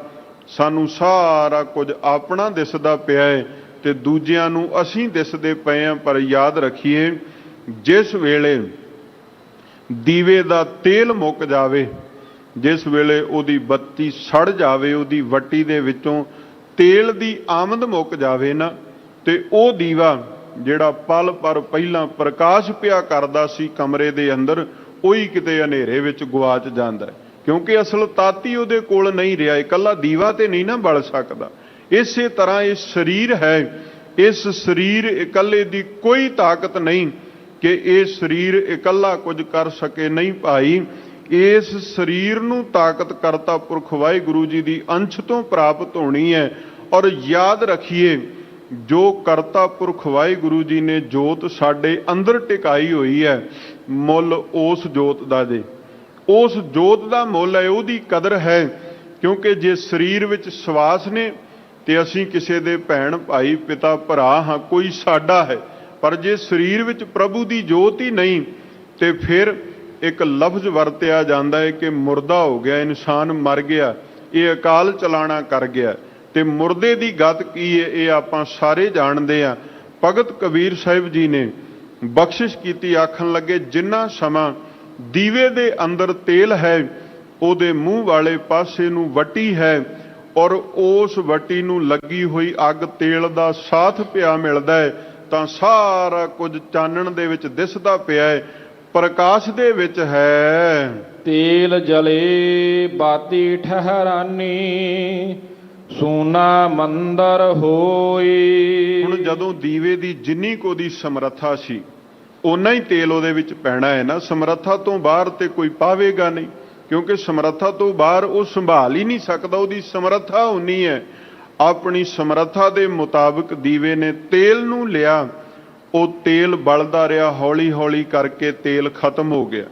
ਸਾਨੂੰ ਸਾਰਾ ਕੁਝ ਆਪਣਾ ਦਿਸਦਾ ਪਿਆ ਹੈ ਤੇ ਦੂਜਿਆਂ ਨੂੰ ਅਸੀਂ ਦਿਸਦੇ ਪਏ ਹਾਂ। ਪਰ ਯਾਦ ਰੱਖੀਏ, ਜਿਸ ਵੇਲੇ ਦੀਵੇ ਦਾ ਤੇਲ ਮੁੱਕ ਜਾਵੇ, ਜਿਸ ਵੇਲੇ ਉਹਦੀ ਬੱਤੀ ਸੜ ਜਾਵੇ, ਉਹਦੀ ਵੱਟੀ ਦੇ ਵਿੱਚੋਂ ਤੇਲ ਦੀ ਆਮਦ ਮੁੱਕ ਜਾਵੇ ਨਾ, ਤੇ ਉਹ ਦੀਵਾ ਜਿਹੜਾ ਪਲ ਪਰ ਪਹਿਲਾਂ ਪ੍ਰਕਾਸ਼ ਪਿਆ ਕਰਦਾ ਸੀ ਕਮਰੇ ਦੇ ਅੰਦਰ, ਉਹੀ ਕਿਤੇ ਹਨੇਰੇ ਵਿੱਚ ਗੁਆਚ ਜਾਂਦਾ ਹੈ, ਕਿਉਂਕਿ ਅਸਲ ਤਾਤੀ ਉਹਦੇ ਕੋਲ ਨਹੀਂ ਰਿਹਾ। ਇਕੱਲਾ ਦੀਵਾ ਤੇ ਨਹੀਂ ਨਾ ਬਲ ਸਕਦਾ। ਇਸੇ ਤਰ੍ਹਾਂ ਇਹ ਸਰੀਰ ਹੈ, ਇਸ ਸਰੀਰ ਇਕੱਲੇ ਦੀ ਕੋਈ ਤਾਕਤ ਨਹੀਂ ਕਿ ਇਹ ਸਰੀਰ ਇਕੱਲਾ ਕੁਝ ਕਰ ਸਕੇ। ਨਹੀਂ ਭਾਈ, ਇਸ ਸਰੀਰ ਨੂੰ ਤਾਕਤ ਕਰਤਾ ਪੁਰਖ ਵਾਹਿਗੁਰੂ ਜੀ ਦੀ ਅੰਸ਼ ਤੋਂ ਪ੍ਰਾਪਤ ਹੋਣੀ ਹੈ। ਔਰ ਯਾਦ ਰੱਖੀਏ, ਜੋ ਕਰਤਾ ਪੁਰਖ ਵਾਹਿਗੁਰੂ ਜੀ ਨੇ ਜੋਤ ਸਾਡੇ ਅੰਦਰ ਟਿਕਾਈ ਹੋਈ ਹੈ, ਮੁੱਲ ਉਸ ਜੋਤ ਦਾ ਜੇ, ਉਸ ਜੋਤ ਦਾ ਮੁੱਲ ਹੈ, ਉਹਦੀ ਕਦਰ ਹੈ। ਕਿਉਂਕਿ ਜੇ ਸਰੀਰ ਵਿੱਚ ਸਵਾਸ ਨੇ ਤੇ ਅਸੀਂ ਕਿਸੇ ਦੇ ਭੈਣ ਭਾਈ ਪਿਤਾ ਭਰਾ ਹਾਂ, ਕੋਈ ਸਾਡਾ ਹੈ। ਪਰ ਜੇ ਸਰੀਰ ਵਿੱਚ ਪ੍ਰਭੂ ਦੀ ਜੋਤ ਹੀ ਨਹੀਂ, ਤੇ ਫਿਰ ਇੱਕ ਲਫ਼ਜ਼ ਵਰਤਿਆ ਜਾਂਦਾ ਹੈ ਕਿ ਮੁਰਦਾ ਹੋ ਗਿਆ, ਇਨਸਾਨ ਮਰ ਗਿਆ, ਇਹ ਅਕਾਲ ਚਲਾਣਾ ਕਰ ਗਿਆ। ਤੇ ਮੁਰਦੇ ਦੀ ਗਤ ਕੀ ਹੈ, ਇਹ ਆਪਾਂ ਸਾਰੇ ਜਾਣਦੇ ਹਾਂ। ਭਗਤ ਕਬੀਰ ਸਾਹਿਬ ਜੀ ਨੇ ਬਖਸ਼ਿਸ਼ ਕੀਤੀ, ਆਖਣ ਲੱਗੇ, ਜਿੰਨਾ ਸਮਾਂ ਦੀਵੇ ਦੇ ਅੰਦਰ ਤੇਲ ਹੈ, ਉਹਦੇ ਮੂੰਹ ਵਾਲੇ ਪਾਸੇ ਨੂੰ ਵੱਟੀ ਹੈ, ਔਰ ਉਸ ਵੱਟੀ ਨੂੰ ਲੱਗੀ ਹੋਈ ਅੱਗ ਤੇਲ ਦਾ ਸਾਥ ਪਿਆ ਮਿਲਦਾ ਹੈ, ਤਾਂ ਸਾਰਾ ਕੁਝ ਚਾਨਣ ਦੇ ਵਿੱਚ ਦਿਸਦਾ ਪਿਆ ਹੈ, ਪ੍ਰਕਾਸ਼ ਦੇ ਵਿੱਚ ਹੈ। ਤੇਲ ਜਲੇ ਬਾਤੀ ਠਹਿਰਾਨੀ, ਸੋਨਾ ਮੰਦਰ ਹੋਈ। ਹੁਣ ਜਦੋਂ ਦੀਵੇ ਦੀ ਜਿੰਨੀ ਕੁ ਉਹਦੀ ਸਮਰੱਥਾ ਸੀ, ਓਨਾ ਹੀ ਤੇਲ ਉਹਦੇ ਵਿੱਚ ਪੈਣਾ ਹੈ ਨਾ। ਸਮਰੱਥਾ ਤੋਂ ਬਾਹਰ ਤੇ ਕੋਈ ਪਾਵੇਗਾ ਨਹੀਂ, ਕਿਉਂਕਿ ਸਮਰੱਥਾ ਤੋਂ ਬਾਹਰ ਉਹ ਸੰਭਾਲ ਹੀ ਨਹੀਂ ਸਕਦਾ। ਉਹਦੀ ਸਮਰੱਥਾ ਉਨੀ ਹੈ। ਆਪਣੀ ਸਮਰੱਥਾ ਦੇ ਮੁਤਾਬਕ ਦੀਵੇ ਨੇ ਤੇਲ ਨੂੰ ਲਿਆ, ਉਹ ਤੇਲ ਬਲਦਾ ਰਿਹਾ, ਹੌਲੀ ਹੌਲੀ ਕਰਕੇ ਤੇਲ ਖਤਮ ਹੋ ਗਿਆ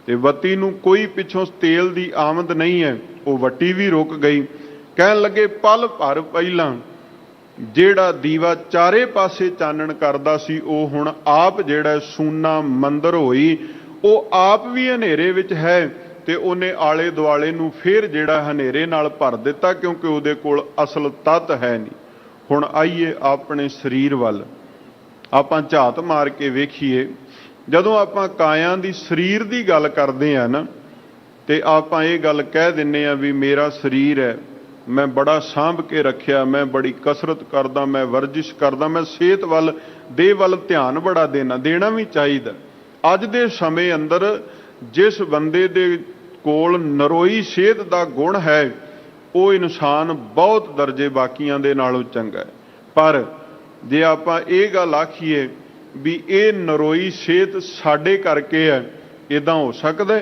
ਤੇ ਵੱਟੀ ਨੂੰ ਕੋਈ ਪਿੱਛੋਂ ਤੇਲ ਦੀ ਆਮਦ ਨਹੀਂ ਹੈ, ਉਹ ਵੱਟੀ ਵੀ ਰੁਕ ਗਈ। ਕਹਿਣ ਲੱਗੇ, ਪਲ ਭਰ ਪਹਿਲਾਂ ਜਿਹੜਾ ਦੀਵਾ ਚਾਰੇ ਪਾਸੇ ਚਾਨਣ ਕਰਦਾ ਸੀ, ਉਹ ਹੁਣ ਆਪ ਜਿਹੜਾ ਸੂਨਾ ਮੰਦਰ ਹੋਈ, ਉਹ ਆਪ ਵੀ ਹਨੇਰੇ ਵਿੱਚ ਹੈ ਤੇ ਉਹਨੇ ਆਲੇ ਦੁਆਲੇ ਨੂੰ ਫਿਰ ਜਿਹੜਾ ਹਨੇਰੇ ਨਾਲ ਭਰ ਦਿੱਤਾ, ਕਿਉਂਕਿ ਉਹਦੇ ਕੋਲ ਅਸਲ ਤੱਤ ਹੈ ਨਹੀਂ। ਹੁਣ ਆਈਏ ਆਪਣੇ ਸਰੀਰ ਵੱਲ, ਆਪਾਂ ਝਾਤ ਮਾਰ ਕੇ ਵੇਖੀਏ। ਜਦੋਂ ਆਪਾਂ ਕਾਇਆ ਦੀ ਸਰੀਰ ਦੀ ਗੱਲ ਕਰਦੇ ਆ ਨਾ, ਤੇ ਆਪਾਂ ਇਹ ਗੱਲ ਕਹਿ ਦਿੰਨੇ ਆ ਵੀ ਮੇਰਾ ਸਰੀਰ ਹੈ, ਮੈਂ ਬੜਾ ਸਾਂਭ ਕੇ ਰੱਖਿਆ, ਮੈਂ ਬੜੀ ਕਸਰਤ ਕਰਦਾ, ਮੈਂ ਵਰਜਿਸ਼ ਕਰਦਾ, ਮੈਂ ਸਿਹਤ ਵੱਲ, ਦੇਹ ਵੱਲ ਧਿਆਨ ਬੜਾ ਦੇਣਾ ਵੀ ਚਾਹੀਦਾ। ਅੱਜ ਦੇ ਸਮੇਂ ਅੰਦਰ ਜਿਸ ਬੰਦੇ ਦੇ ਕੋਲ ਨਰੋਈ ਸਿਹਤ ਦਾ ਗੁਣ ਹੈ, ਉਹ ਇਨਸਾਨ ਬਹੁਤ ਦਰਜੇ ਬਾਕੀਆਂ ਦੇ ਨਾਲੋਂ ਚੰਗਾ ਹੈ। ਪਰ ਜੇ ਆਪਾਂ ਇਹ ਗੱਲ ਆਖੀਏ ਵੀ ਇਹ ਨਰੋਈ ਸਿਹਤ ਸਾਡੇ ਕਰਕੇ ਹੈ, ਇਦਾਂ ਹੋ ਸਕਦਾ?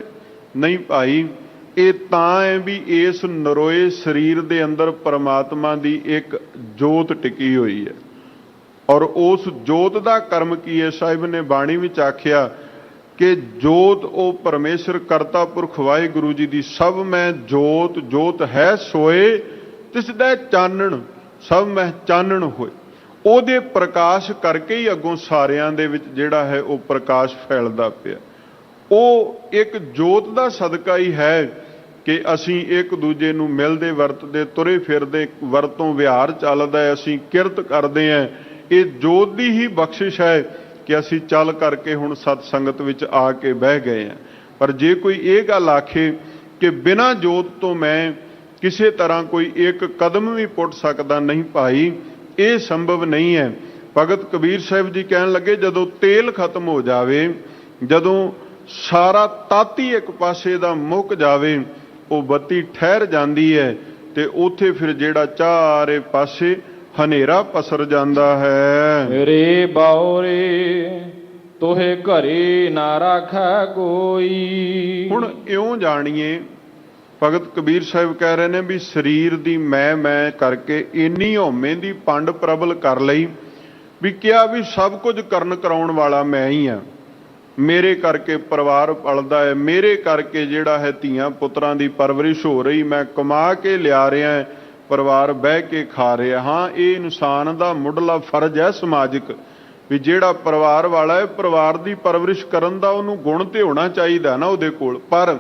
ਨਹੀਂ ਭਾਈ, ਇਹ ਤਾਂ ਹੈ ਵੀ ਇਸ ਨਰੋਏ ਸਰੀਰ ਦੇ ਅੰਦਰ ਪਰਮਾਤਮਾ ਦੀ ਇੱਕ ਜੋਤ ਟਿਕੀ ਹੋਈ ਹੈ, ਔਰ ਉਸ ਜੋਤ ਦਾ ਕਰਮ ਕੀ ਹੈ? ਸਾਹਿਬ ਨੇ ਬਾਣੀ ਵਿੱਚ ਆਖਿਆ ਕਿ ਜੋਤ ਉਹ ਪਰਮੇਸ਼ਰ ਕਰਤਾ ਪੁਰਖ ਵਾਹਿਗੁਰੂ ਜੀ ਦੀ ਸਭ ਮੈਂ ਜੋਤ, ਜੋਤ ਹੈ ਸੋਏ ਤਿਸ ਦਾ ਚਾਨਣ, ਸਭ ਮੈਂ ਚਾਨਣ ਹੋਏ। ਉਹਦੇ ਪ੍ਰਕਾਸ਼ ਕਰਕੇ ਹੀ ਅੱਗੋਂ ਸਾਰਿਆਂ ਦੇ ਵਿੱਚ ਜਿਹੜਾ ਹੈ ਉਹ ਪ੍ਰਕਾਸ਼ ਫੈਲਦਾ ਪਿਆ। ਉਹ ਇੱਕ ਜੋਤ ਦਾ ਸਦਕਾ ਹੀ ਹੈ ਕਿ ਅਸੀਂ ਇੱਕ ਦੂਜੇ ਨੂੰ ਮਿਲਦੇ ਵਰਤਦੇ, ਤੁਰੇ ਫਿਰਦੇ, ਵਰਤੋਂ ਵਿਹਾਰ ਚੱਲਦਾ, ਅਸੀਂ ਕਿਰਤ ਕਰਦੇ ਹਾਂ। ਇਹ ਜੋਤ ਦੀ ਹੀ ਬਖਸ਼ਿਸ਼ ਹੈ ਕਿ ਅਸੀਂ ਚੱਲ ਕਰਕੇ ਹੁਣ ਸਤ ਸੰਗਤ ਵਿੱਚ ਆ ਕੇ ਬਹਿ ਗਏ ਹਾਂ। ਪਰ ਜੇ ਕੋਈ ਇਹ ਗੱਲ ਆਖੇ ਕਿ ਬਿਨਾਂ ਜੋਤ ਤੋਂ ਮੈਂ ਕਿਸੇ ਤਰ੍ਹਾਂ ਕੋਈ ਇੱਕ ਕਦਮ ਵੀ ਪੁੱਟ ਸਕਦਾ, ਨਹੀਂ ਭਾਈ, ਇਹ ਸੰਭਵ ਨਹੀਂ ਹੈ। ਭਗਤ ਕਬੀਰ ਸਾਹਿਬ ਜੀ ਕਹਿਣ ਲੱਗੇ, ਜਦੋਂ ਤੇਲ ਖਤਮ ਹੋ ਜਾਵੇ, ਜਦੋਂ ਸਾਰਾ ਤਾਤੀ ਇੱਕ ਪਾਸੇ ਦਾ ਮੁੱਕ ਜਾਵੇ, ਉਹ ਬੱਤੀ ਠਹਿਰ ਜਾਂਦੀ ਹੈ ਤੇ ਉੱਥੇ ਫਿਰ ਜਿਹੜਾ ਚਾਰੇ ਪਾਸੇ ਹਨੇਰਾ ਪਸਰ ਜਾਂਦਾ ਹੈ। ਰੇ ਬਾਉਰੇ ਤੋਹੇ ਘਰੇ ਨਾ ਰਾਖੈ ਕੋਈ। ਹੁਣ ਇਉਂ ਜਾਣੀਏ, ਭਗਤ ਕਬੀਰ ਸਾਹਿਬ ਕਹਿ ਰਹੇ ਨੇ ਵੀ ਸਰੀਰ ਦੀ ਮੈਂ ਕਰਕੇ ਇੰਨੀ ਹਉਮੈ ਦੀ ਪੰਡ ਪ੍ਰਬਲ ਕਰ ਲਈ ਵੀ ਕਿਹਾ ਵੀ ਸਭ ਕੁਝ ਕਰਨ ਕਰਾਉਣ ਵਾਲਾ ਮੈਂ ਹੀ ਆ, ਮੇਰੇ ਕਰਕੇ ਪਰਿਵਾਰ ਪਲਦਾ ਹੈ, ਮੇਰੇ ਕਰਕੇ ਜਿਹੜਾ ਹੈ ਧੀਆਂ ਪੁੱਤਰਾਂ ਦੀ ਪਰਵਰਿਸ਼ ਹੋ ਰਹੀ, ਮੈਂ ਕਮਾ ਕੇ ਲਿਆ ਰਿਹਾ, ਪਰਿਵਾਰ ਬਹਿ ਕੇ ਖਾ ਰਿਹਾ। ਹਾਂ, ਇਹ ਇਨਸਾਨ ਦਾ ਮੁੱਢਲਾ ਫਰਜ਼ ਹੈ ਸਮਾਜਿਕ, ਵੀ ਜਿਹੜਾ ਪਰਿਵਾਰ ਵਾਲਾ ਹੈ ਪਰਿਵਾਰ ਦੀ ਪਰਵਰਿਸ਼ ਕਰਨ ਦਾ ਉਹਨੂੰ ਗੁਣ ਤੇ ਹੋਣਾ ਚਾਹੀਦਾ ਨਾ ਉਹਦੇ ਕੋਲ। ਪਰ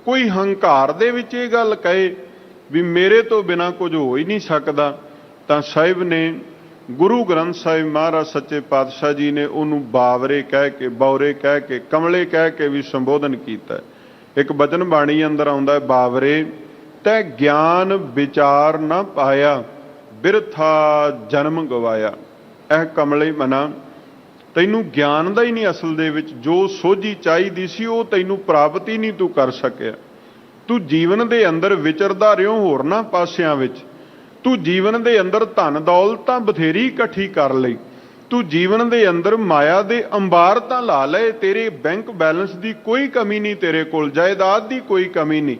ਕੋਈ ਹੰਕਾਰ ਦੇ ਵਿੱਚ ਇਹ ਗੱਲ ਕਹੇ ਵੀ ਮੇਰੇ ਤੋਂ ਬਿਨਾਂ ਕੁਝ ਹੋ ਹੀ ਨਹੀਂ ਸਕਦਾ, ਤਾਂ ਸਾਹਿਬ ਨੇ ਗੁਰੂ ਗ੍ਰੰਥ ਸਾਹਿਬ ਮਹਾਰਾਜ ਸੱਚੇ ਪਾਤਸ਼ਾਹ ਜੀ ਨੇ ਉਹਨੂੰ ਬਾਵਰੇ ਕਹਿ ਕੇ, ਬੌਰੇ ਕਹਿ ਕੇ, ਕਮਲੇ ਕਹਿ ਕੇ ਵੀ ਸੰਬੋਧਨ ਕੀਤਾ। ਇੱਕ ਬਚਨ ਬਾਣੀ ਅੰਦਰ ਆਉਂਦਾ ਹੈ, ਬਾਵਰੇ ਤੈ ਗਿਆਨ ਵਿਚਾਰ ਨਾ ਪਾਇਆ, ਬਿਰਥਾ ਜਨਮ ਗਵਾਇਆ। ਇਹ ਕਮਲੇ ਮਨਾ, ਤੈਨੂੰ ਗਿਆਨ ਦਾ ਹੀ ਨਹੀਂ ਅਸਲ ਦੇ ਵਿੱਚ, ਜੋ ਸੋਝੀ ਚਾਹੀਦੀ ਸੀ ਉਹ ਤੈਨੂੰ ਪ੍ਰਾਪਤ ਹੀ ਨਹੀਂ ਤੂੰ ਕਰ ਸਕਿਆ। ਤੂੰ ਜੀਵਨ ਦੇ ਅੰਦਰ ਵਿਚਰਦਾ ਰਿਓ ਹੋਰਨਾਂ ਪਾਸਿਆਂ ਵਿੱਚ, ਤੂੰ ਜੀਵਨ ਦੇ ਅੰਦਰ ਧਨ ਦੌਲਤ ਤਾਂ ਬਥੇਰੀ ਇਕੱਠੀ ਕਰ ਲਈ, ਤੂੰ ਜੀਵਨ ਦੇ ਅੰਦਰ ਮਾਇਆ ਦੇ ਅੰਬਾਰ ਤਾਂ ਲਾ ਲਏ, ਤੇਰੇ ਬੈਂਕ ਬੈਲੈਂਸ ਦੀ ਕੋਈ ਕਮੀ ਨਹੀਂ, ਤੇਰੇ ਕੋਲ ਜਾਇਦਾਦ ਦੀ ਕੋਈ ਕਮੀ ਨਹੀਂ,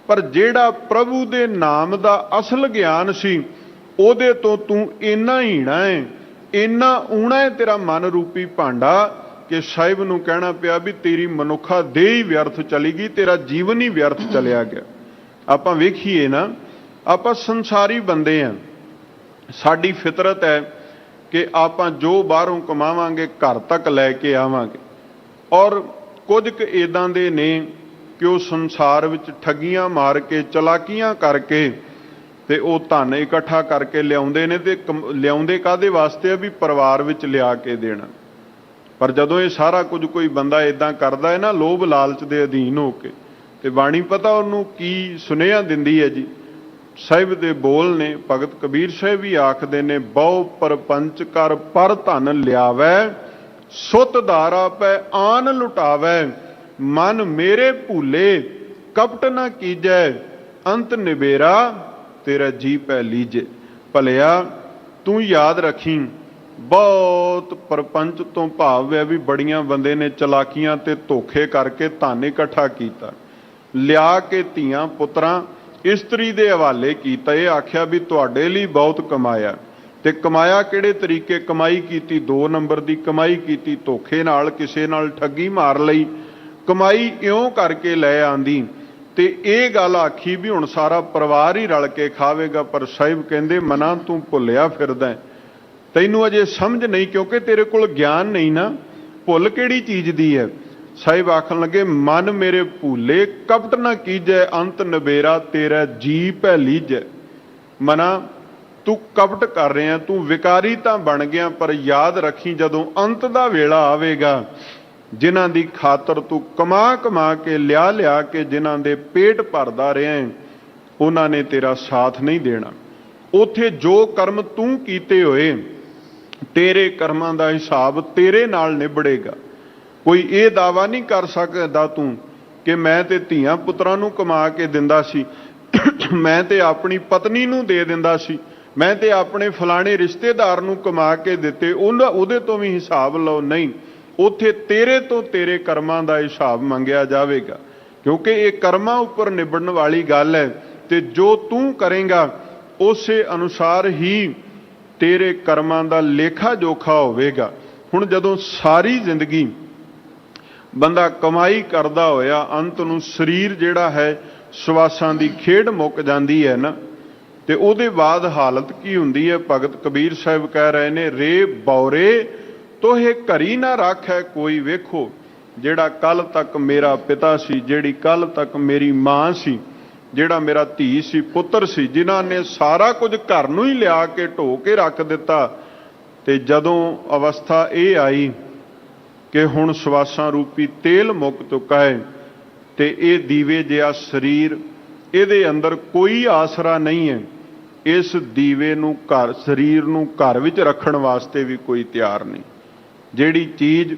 ਪਰ ਜਿਹੜਾ ਪ੍ਰਭੂ ਦੇ ਨਾਮ ਦਾ ਅਸਲ ਗਿਆਨ ਸੀ ਉਹਦੇ ਤੋਂ ਤੂੰ ਇੰਨਾ ਹੀਣਾ ਹੈ, ਇੰਨਾ ਊਣਾ ਹੈ ਤੇਰਾ ਮਨ ਰੂਪੀ ਭਾਂਡਾ ਕਿ ਸਾਹਿਬ ਨੂੰ ਕਹਿਣਾ ਪਿਆ ਵੀ ਤੇਰੀ ਮਨੁੱਖਾ ਦੇਹ ਹੀ ਵਿਅਰਥ ਚਲੀ ਗਈ, ਤੇਰਾ ਜੀਵਨ ਹੀ ਵਿਅਰਥ ਚਲਿਆ ਗਿਆ। ਆਪਾਂ ਵੇਖੀਏ ਨਾ, ਆਪਾਂ ਸੰਸਾਰੀ ਬੰਦੇ ਹਾਂ, ਸਾਡੀ ਫਿਤਰਤ ਹੈ ਕਿ ਆਪਾਂ ਜੋ ਬਾਹਰੋਂ ਕਮਾਵਾਂਗੇ ਘਰ ਤੱਕ ਲੈ ਕੇ ਆਵਾਂਗੇ, ਔਰ ਕੁਝ ਕੁ ਇੱਦਾਂ ਦੇ ਨੇ ਕਿ ਉਹ ਸੰਸਾਰ ਵਿੱਚ ਠੱਗੀਆਂ ਮਾਰ ਕੇ, ਚਲਾਕੀਆਂ ਕਰਕੇ ਤੇ ਉਹ ਧਨ ਇਕੱਠਾ ਕਰਕੇ ਲਿਆਉਂਦੇ ਨੇ, ਤੇ ਲਿਆਉਂਦੇ ਕਾਹਦੇ ਵਾਸਤੇ ਆ? ਵੀ ਪਰਿਵਾਰ ਵਿੱਚ ਲਿਆ ਕੇ ਦੇਣਾ। ਪਰ ਜਦੋਂ ਇਹ ਸਾਰਾ ਕੁਝ ਕੋਈ ਬੰਦਾ ਇਦਾਂ ਕਰਦਾ ਹੈ ਨਾ, ਲੋਭ ਲਾਲਚ ਦੇ ਅਧੀਨ ਹੋ ਕੇ, ਤੇ ਬਾਣੀ ਪਤਾ ਉਹਨੂੰ ਕੀ ਸੁਨੇਹਾ ਦਿੰਦੀ ਹੈ ਜੀ। ਸਾਹਿਬ ਦੇ ਬੋਲ ਨੇ, ਭਗਤ ਕਬੀਰ ਸਾਹਿਬ ਵੀ ਆਖਦੇ ਨੇ, ਬਹੁ ਪਰਪੰਚ ਕਰ ਪਰ ਧਨ ਲਿਆਵੈ, ਸੁਤ ਧਾਰਾ ਪੈ ਆਨ ਲੁਟਾਵੈ, ਮਨ ਮੇਰੇ ਭੂਲੇ ਕਪਟ ਨਾ ਕੀਜੈ, ਅੰਤ ਨਿਬੇਰਾ ਤੇਰਾ ਜੀ ਪੈ ਲੀਜੇ। ਭਲਿਆ ਤੂੰ ਯਾਦ ਰੱਖੀ, ਬਹੁਤ ਪਰਪੰਚ ਤੋਂ ਭਾਵ ਹੈ ਵੀ ਬੜੀਆਂ ਬੰਦੇ ਨੇ ਚਲਾਕੀਆਂ ਤੇ ਧੋਖੇ ਕਰਕੇ ਧਨ ਇਕੱਠਾ ਕੀਤਾ, ਲਿਆ ਕੇ ਧੀਆਂ ਪੁੱਤਰਾਂ ਇਸਤਰੀ ਦੇ ਹਵਾਲੇ ਕੀਤਾ। ਇਹ ਆਖਿਆ ਵੀ ਤੁਹਾਡੇ ਲਈ ਬਹੁਤ ਕਮਾਇਆ, ਤੇ ਕਮਾਇਆ ਕਿਹੜੇ ਤਰੀਕੇ? ਕਮਾਈ ਕੀਤੀ 2 ਨੰਬਰ ਦੀ ਕਮਾਈ ਕੀਤੀ, ਧੋਖੇ ਨਾਲ, ਕਿਸੇ ਨਾਲ ਠੱਗੀ ਮਾਰ ਲਈ, ਕਮਾਈ ਇਉਂ ਕਰਕੇ ਲੈ ਆਂਦੀ, ਤੇ ਇਹ ਗੱਲ ਆਖੀ ਵੀ ਹੁਣ ਸਾਰਾ ਪਰਿਵਾਰ ਹੀ ਰਲ ਕੇ ਖਾਵੇਗਾ। ਪਰ ਸਾਹਿਬ ਕਹਿੰਦੇ, ਮਨਾ ਤੂੰ ਭੁੱਲਿਆ ਫਿਰਦਾ, ਤੈਨੂੰ ਅਜੇ ਸਮਝ ਨਹੀਂ, ਕਿਉਂਕਿ ਤੇਰੇ ਕੋਲ ਗਿਆਨ ਨਹੀਂ ਨਾ, ਭੁੱਲ ਕਿਹੜੀ ਚੀਜ਼ ਦੀ ਹੈ। ਸਾਹਿਬ ਆਖਣ ਲੱਗੇ, ਮਨ ਮੇਰੇ ਭੂਲੇ ਕਪਟ ਨਾ ਕੀਜੈ, ਅੰਤ ਨਿਬੇਰਾ ਤੇਰਾ ਜੀ ਪੈ ਲੀਜੈ। ਮਨਾ ਤੂੰ ਕਪਟ ਕਰ ਰਿਹਾ, ਤੂੰ ਵਿਕਾਰੀ ਤਾਂ ਬਣ ਗਿਆ, ਪਰ ਯਾਦ ਰੱਖੀ ਜਦੋਂ ਅੰਤ ਦਾ ਵੇਲਾ ਆਵੇਗਾ, ਜਿਨ੍ਹਾਂ ਦੀ ਖਾਤਰ ਤੂੰ ਕਮਾ ਕੇ ਲਿਆ ਕੇ ਜਿਨ੍ਹਾਂ ਦੇ ਪੇਟ ਭਰਦਾ ਰਿਹਾ, ਉਹਨਾਂ ਨੇ ਤੇਰਾ ਸਾਥ ਨਹੀਂ ਦੇਣਾ। ਉੱਥੇ ਜੋ ਕਰਮ ਤੂੰ ਕੀਤੇ ਹੋਏ, ਤੇਰੇ ਕਰਮਾਂ ਦਾ ਹਿਸਾਬ ਤੇਰੇ ਨਾਲ ਨਿਬੜੇਗਾ। ਕੋਈ ਇਹ ਦਾਵਾ ਨਹੀਂ ਕਰ ਸਕਦਾ ਤੂੰ ਕਿ ਮੈਂ ਤੇ ਧੀਆਂ ਪੁੱਤਰਾਂ ਨੂੰ ਕਮਾ ਕੇ ਦਿੰਦਾ ਸੀ, ਮੈਂ ਤੇ ਆਪਣੀ ਪਤਨੀ ਨੂੰ ਦੇ ਦਿੰਦਾ ਸੀ, ਮੈਂ ਤੇ ਆਪਣੇ ਫਲਾਣੇ ਰਿਸ਼ਤੇਦਾਰ ਨੂੰ ਕਮਾ ਕੇ ਦਿੱਤੇ, ਉਹਦੇ ਤੋਂ ਵੀ ਹਿਸਾਬ ਲਓ। ਨਹੀਂ, ਉੱਥੇ ਤੇਰੇ ਤੋਂ ਤੇਰੇ ਕਰਮਾਂ ਦਾ ਹਿਸਾਬ ਮੰਗਿਆ ਜਾਵੇਗਾ। क्योंकि ये कर्मां उपर निबड़न वाली गल है। ते जो तू करेगा उसे अनुसार ही तेरे कर्मां दा लेखा जोखा होवेगा। हुण जदों सारी जिंदगी बंदा कमाई करदा होया अंत नूं शरीर जिहड़ा है सवासां दी खेड मुक जांदी है ना, ते उहदे बाद हालत की हुंदी है। भगत कबीर साहिब कह रहे ने, रे बौरे तोहे घरी ना रख है कोई। वेखो जिहड़ा कल तक मेरा पिता सी, जिहड़ी कल तक मेरी मां सी, जिहड़ा मेरा धी सी, पुत्र सी, जिन्हां ने सारा कुछ घर नूं ही लिया के ढो के रख दिता, ते जदों अवस्था ये आई कि हुण सवासां रूपी तेल मुक चुका है, ते ये दीवे जिहा शरीर, इहदे अंदर कोई आसरा नहीं है। इस दीवे नूं घर, शरीर नूं घर विच रखण वास्ते भी कोई तैयार नहीं। जिहड़ी चीज़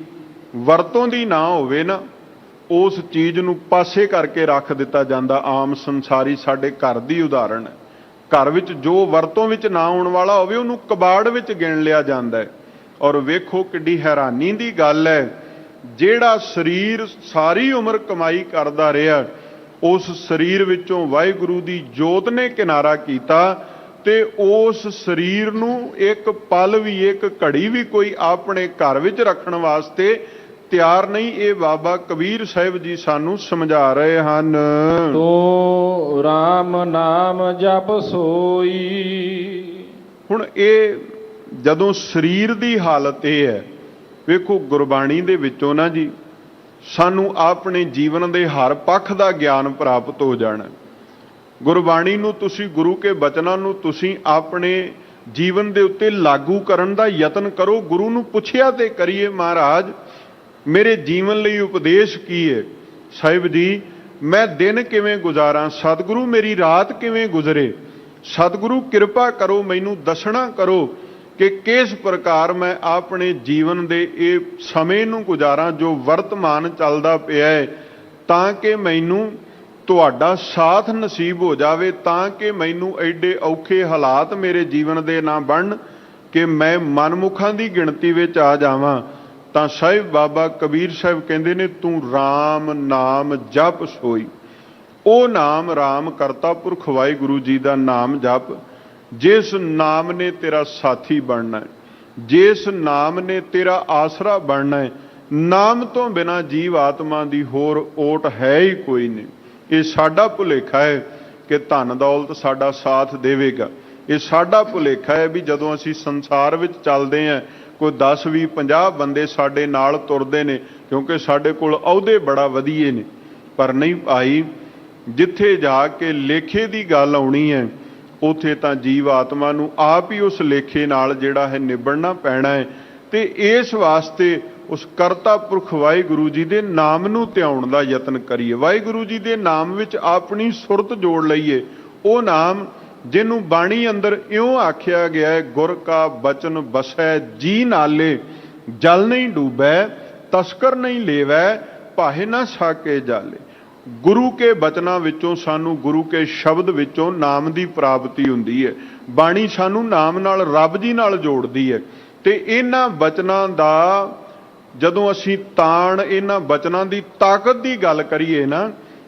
वरतों दी ना होवे ना, उस चीज़ नूं पासे करके रख दिता जांदा। आम संसारी साडे घर दी उदाहरण है। घर विच जो वरतों विच ना आउण वाला होवे उहनूं कबाड़ विच गिण लिया जांदा है। और वेखो किड्डी हैरानी दी गल है, जिहड़ा शरीर सारी उम्र कमाई करदा रहा, उस शरीर विचों वाहिगुरू दी जोत ने किनारा कीता, ते उस शरीर नूं एक पल भी, एक घड़ी भी कोई अपने घर विच रखण वास्ते तैयार नहीं। ये बाबा कबीर साहिब जी सानू समझा रहे हैं। तो राम नाम जप सोई। हुण ये जदों शरीर दी हालत ये है, वेखो गुरबाणी दे विचों ना जी सानू अपने जीवन दे हर पक्ष दा ज्ञान प्राप्त हो जाना। गुरबाणी नूं तुसीं, गुरु के बचनां नूं तुसीं अपने जीवन दे उत्ते लागू करन दा यतन करो। गुरु नूं पुछिया ते करिए, महाराज मेरे जीवन लई उपदेश की है? साहिब जी मैं दिन किवें गुजारां? सतगुरु मेरी रात किवें गुजरे? सतगुरु कृपा करो, मैनू दसना करो कि किस प्रकार मैं अपने जीवन दे ये समय नूं गुजारां जो वर्तमान चलदा पिया है, तां कि मैनू तुहाडा साथ नसीब हो जावे, तां कि मैनू एडे औखे हालात मेरे जीवन दे ना बनन कि मैं मनमुखां दी गिणती विच आ जावां। तां साहिब बाबा कबीर साहिब कहंदे ने, तू राम नाम जप सोई। ਉਹ नाम राम करता पुरख वाहिगुरू जी का नाम जप, जिस नाम ने तेरा साथी बनना है, जिस नाम ने तेरा आसरा बनना है। नाम तो बिना जीव आत्मा की होर ओट है ही कोई नहीं। ये साडा भुलेखा है कि धन दौलत साडा साथ देवेगा। ये साडा भुलेखा है भी जदों असीं संसार विच चलदे हैं, कोई 10 20 50 बंदे साडे नाल तुरदे ने क्योंकि साडे कोल अहुदे बड़ा वधिए ने, पर नहीं भाई जिथे जाके लेखे की गल आउणी है उथे तां जीव आत्मा नूं आप ही उस लेखे नाल जिहड़ा है निबड़ना पैना है। ते इस वास्ते उस करता पुरख वाहिगुरू जी दे नाम नूं ध्याउण दा यतन करिए। वाहिगुरू जी दे नाम विच अपनी सुरत जोड़ लईए। वो नाम जिन्हों बाणी अंदर इउं आख्या गया है, गुर का बचन बसै जी नाले, जल नहीं डूबै तस्कर नहीं लेवै, भाहे ना साके जाले। गुरु के बचनां विचों सानू, गुरु के शब्द विचों नाम की प्राप्ति हुंदी है। बाणी सानू नाम नाल रब जी नाल जोड़दी है। ते इन्हां बचनां दा जदों असीं ताण, इन्हां बचनां दी ताकत की गल करिए ना,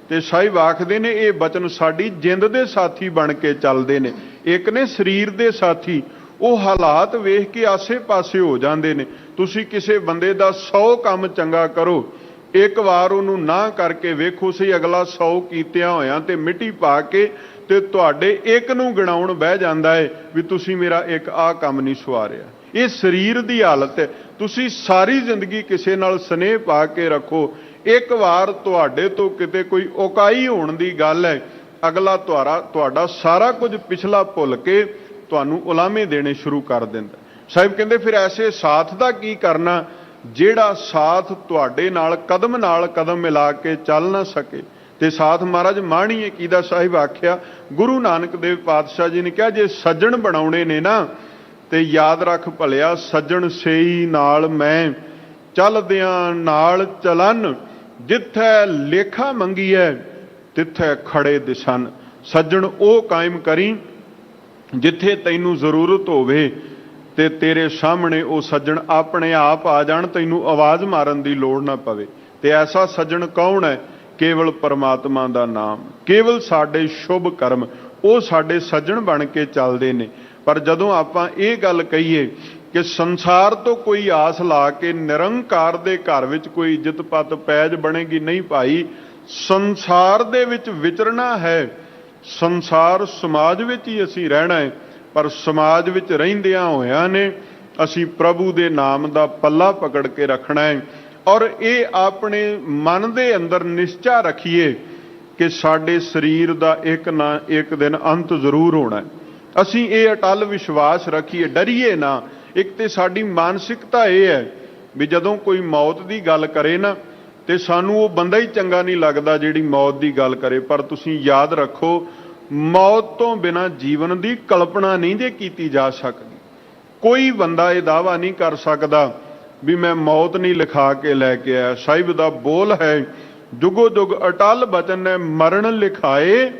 ते साहिब आखदे ने ये बचन साडी जिंद दे साथी बन के चलदे ने। एक ने शरीर दे साथी, वो हालात वेख के आसे पासे हो जाते हैं। तुसीं किसी बंदे दा 100 काम चंगा करो, एक बार उन्होंने ना करके वेखो सही, अगला 100 कीतियां होया ते मिट्टी पा के ते तुहाडे एक नूं गिणाउण बह जांदा है भी तुसीं मेरा एक आ काम नहीं सवारिया। ये शरीर की हालत है। तुसीं सारी जिंदगी किसी नाल स्नेह पा के रखो, एक बार तुहाडे तो किते कोई उकाई होण दी गल है, अगला तुहाडा सारा कुछ पिछला भुल के तुहानूं उलामे देने शुरू कर दिंदा। साहिब कहंदे फिर ऐसे साथ दा की करना ਜਿਹੜਾ साथ तुहाडे नाल कदम मिला के चल ना सके। ते साथ महाराज माणीए कीदा साहिब आख्या, गुरु नानक देव पातशाह जी ने कहा जे सज्जण बनाउणे ने ना ते याद रख भलिया, सज्जण सेई नाल मैं चलदियां नाल चलन, जिथे लेखा मंगी है तिथे खड़े दिसन। सज्जण ओ कायम करी जिथे तैनू जरूरत होवे ते तेरे सामने वो सज्जण अपने आप आ जाण, तैनू आवाज़ मारन की लोड़ ना पवे। ते ऐसा सज्जण कौन है ਕੇਵਲ ਪਰਮਾਤਮਾ ਦਾ ਨਾਮ, ਕੇਵਲ ਸਾਡੇ ਸ਼ੁਭ ਕਰਮ, ਉਹ ਸਾਡੇ ਸੱਜਣ ਬਣ ਕੇ ਚੱਲਦੇ ਨੇ। ਪਰ ਜਦੋਂ ਆਪਾਂ ਇਹ ਗੱਲ ਕਹੀਏ ਕਿ ਸੰਸਾਰ ਤੋਂ ਕੋਈ ਆਸ ਲਾ ਕੇ ਨਿਰੰਕਾਰ ਦੇ ਘਰ ਵਿੱਚ ਕੋਈ ਇੱਜ਼ਤ ਪੱਤ ਪੈਜ ਬਣੇਗੀ, ਨਹੀਂ ਭਾਈ। ਸੰਸਾਰ ਦੇ ਵਿੱਚ ਵਿਚਰਨਾ ਹੈ, ਸੰਸਾਰ ਸਮਾਜ ਵਿੱਚ ਹੀ ਅਸੀਂ ਰਹਿਣਾ ਹੈ, ਪਰ ਸਮਾਜ ਵਿੱਚ ਰਹਿੰਦਿਆਂ ਹੋਇਆਂ ਨੇ ਅਸੀਂ ਪ੍ਰਭੂ ਦੇ ਨਾਮ ਦਾ ਪੱਲਾ ਪਕੜ ਕੇ ਰੱਖਣਾ ਹੈ। ਔਰ ਇਹ ਆਪਣੇ ਮਨ ਦੇ ਅੰਦਰ ਨਿਸ਼ਚਾ ਰੱਖੀਏ ਕਿ ਸਾਡੇ ਸਰੀਰ ਦਾ ਇੱਕ ਨਾ ਇੱਕ ਦਿਨ ਅੰਤ ਜ਼ਰੂਰ ਹੋਣਾ ਹੈ। ਅਸੀਂ ਇਹ ਅਟੱਲ ਵਿਸ਼ਵਾਸ ਰੱਖੀਏ, ਡਰੀਏ ਨਾ। ਇੱਕ ਤੇ ਸਾਡੀ ਮਾਨਸਿਕਤਾ ਇਹ ਹੈ ਵੀ ਜਦੋਂ ਕੋਈ ਮੌਤ ਦੀ ਗੱਲ ਕਰੇ ਨਾ ਤੇ ਸਾਨੂੰ ਉਹ ਬੰਦਾ ਹੀ ਚੰਗਾ ਨਹੀਂ ਲੱਗਦਾ ਜਿਹੜੀ ਮੌਤ ਦੀ ਗੱਲ ਕਰੇ। ਪਰ ਤੁਸੀਂ ਯਾਦ ਰੱਖੋ, ਮੌਤ ਤੋਂ ਬਿਨਾਂ ਜੀਵਨ ਦੀ ਕਲਪਨਾ ਨਹੀਂ ਜੇ ਕੀਤੀ ਜਾ ਸਕਦੀ। ਕੋਈ ਬੰਦਾ ਇਹ ਦਾਅਵਾ ਨਹੀਂ ਕਰ ਸਕਦਾ ਵੀ ਮੈਂ ਮੌਤ ਨਹੀਂ ਲਿਖਾ ਕੇ ਲੈ ਕੇ ਆਇਆ। ਸਾਹਿਬ ਦਾ ਬੋਲ ਹੈ, ਜੁਗੋ ਜੁਗ ਅਟਲ ਬਚਨ ਨੇ ਮਰਨ ਲਿਖਾਏ,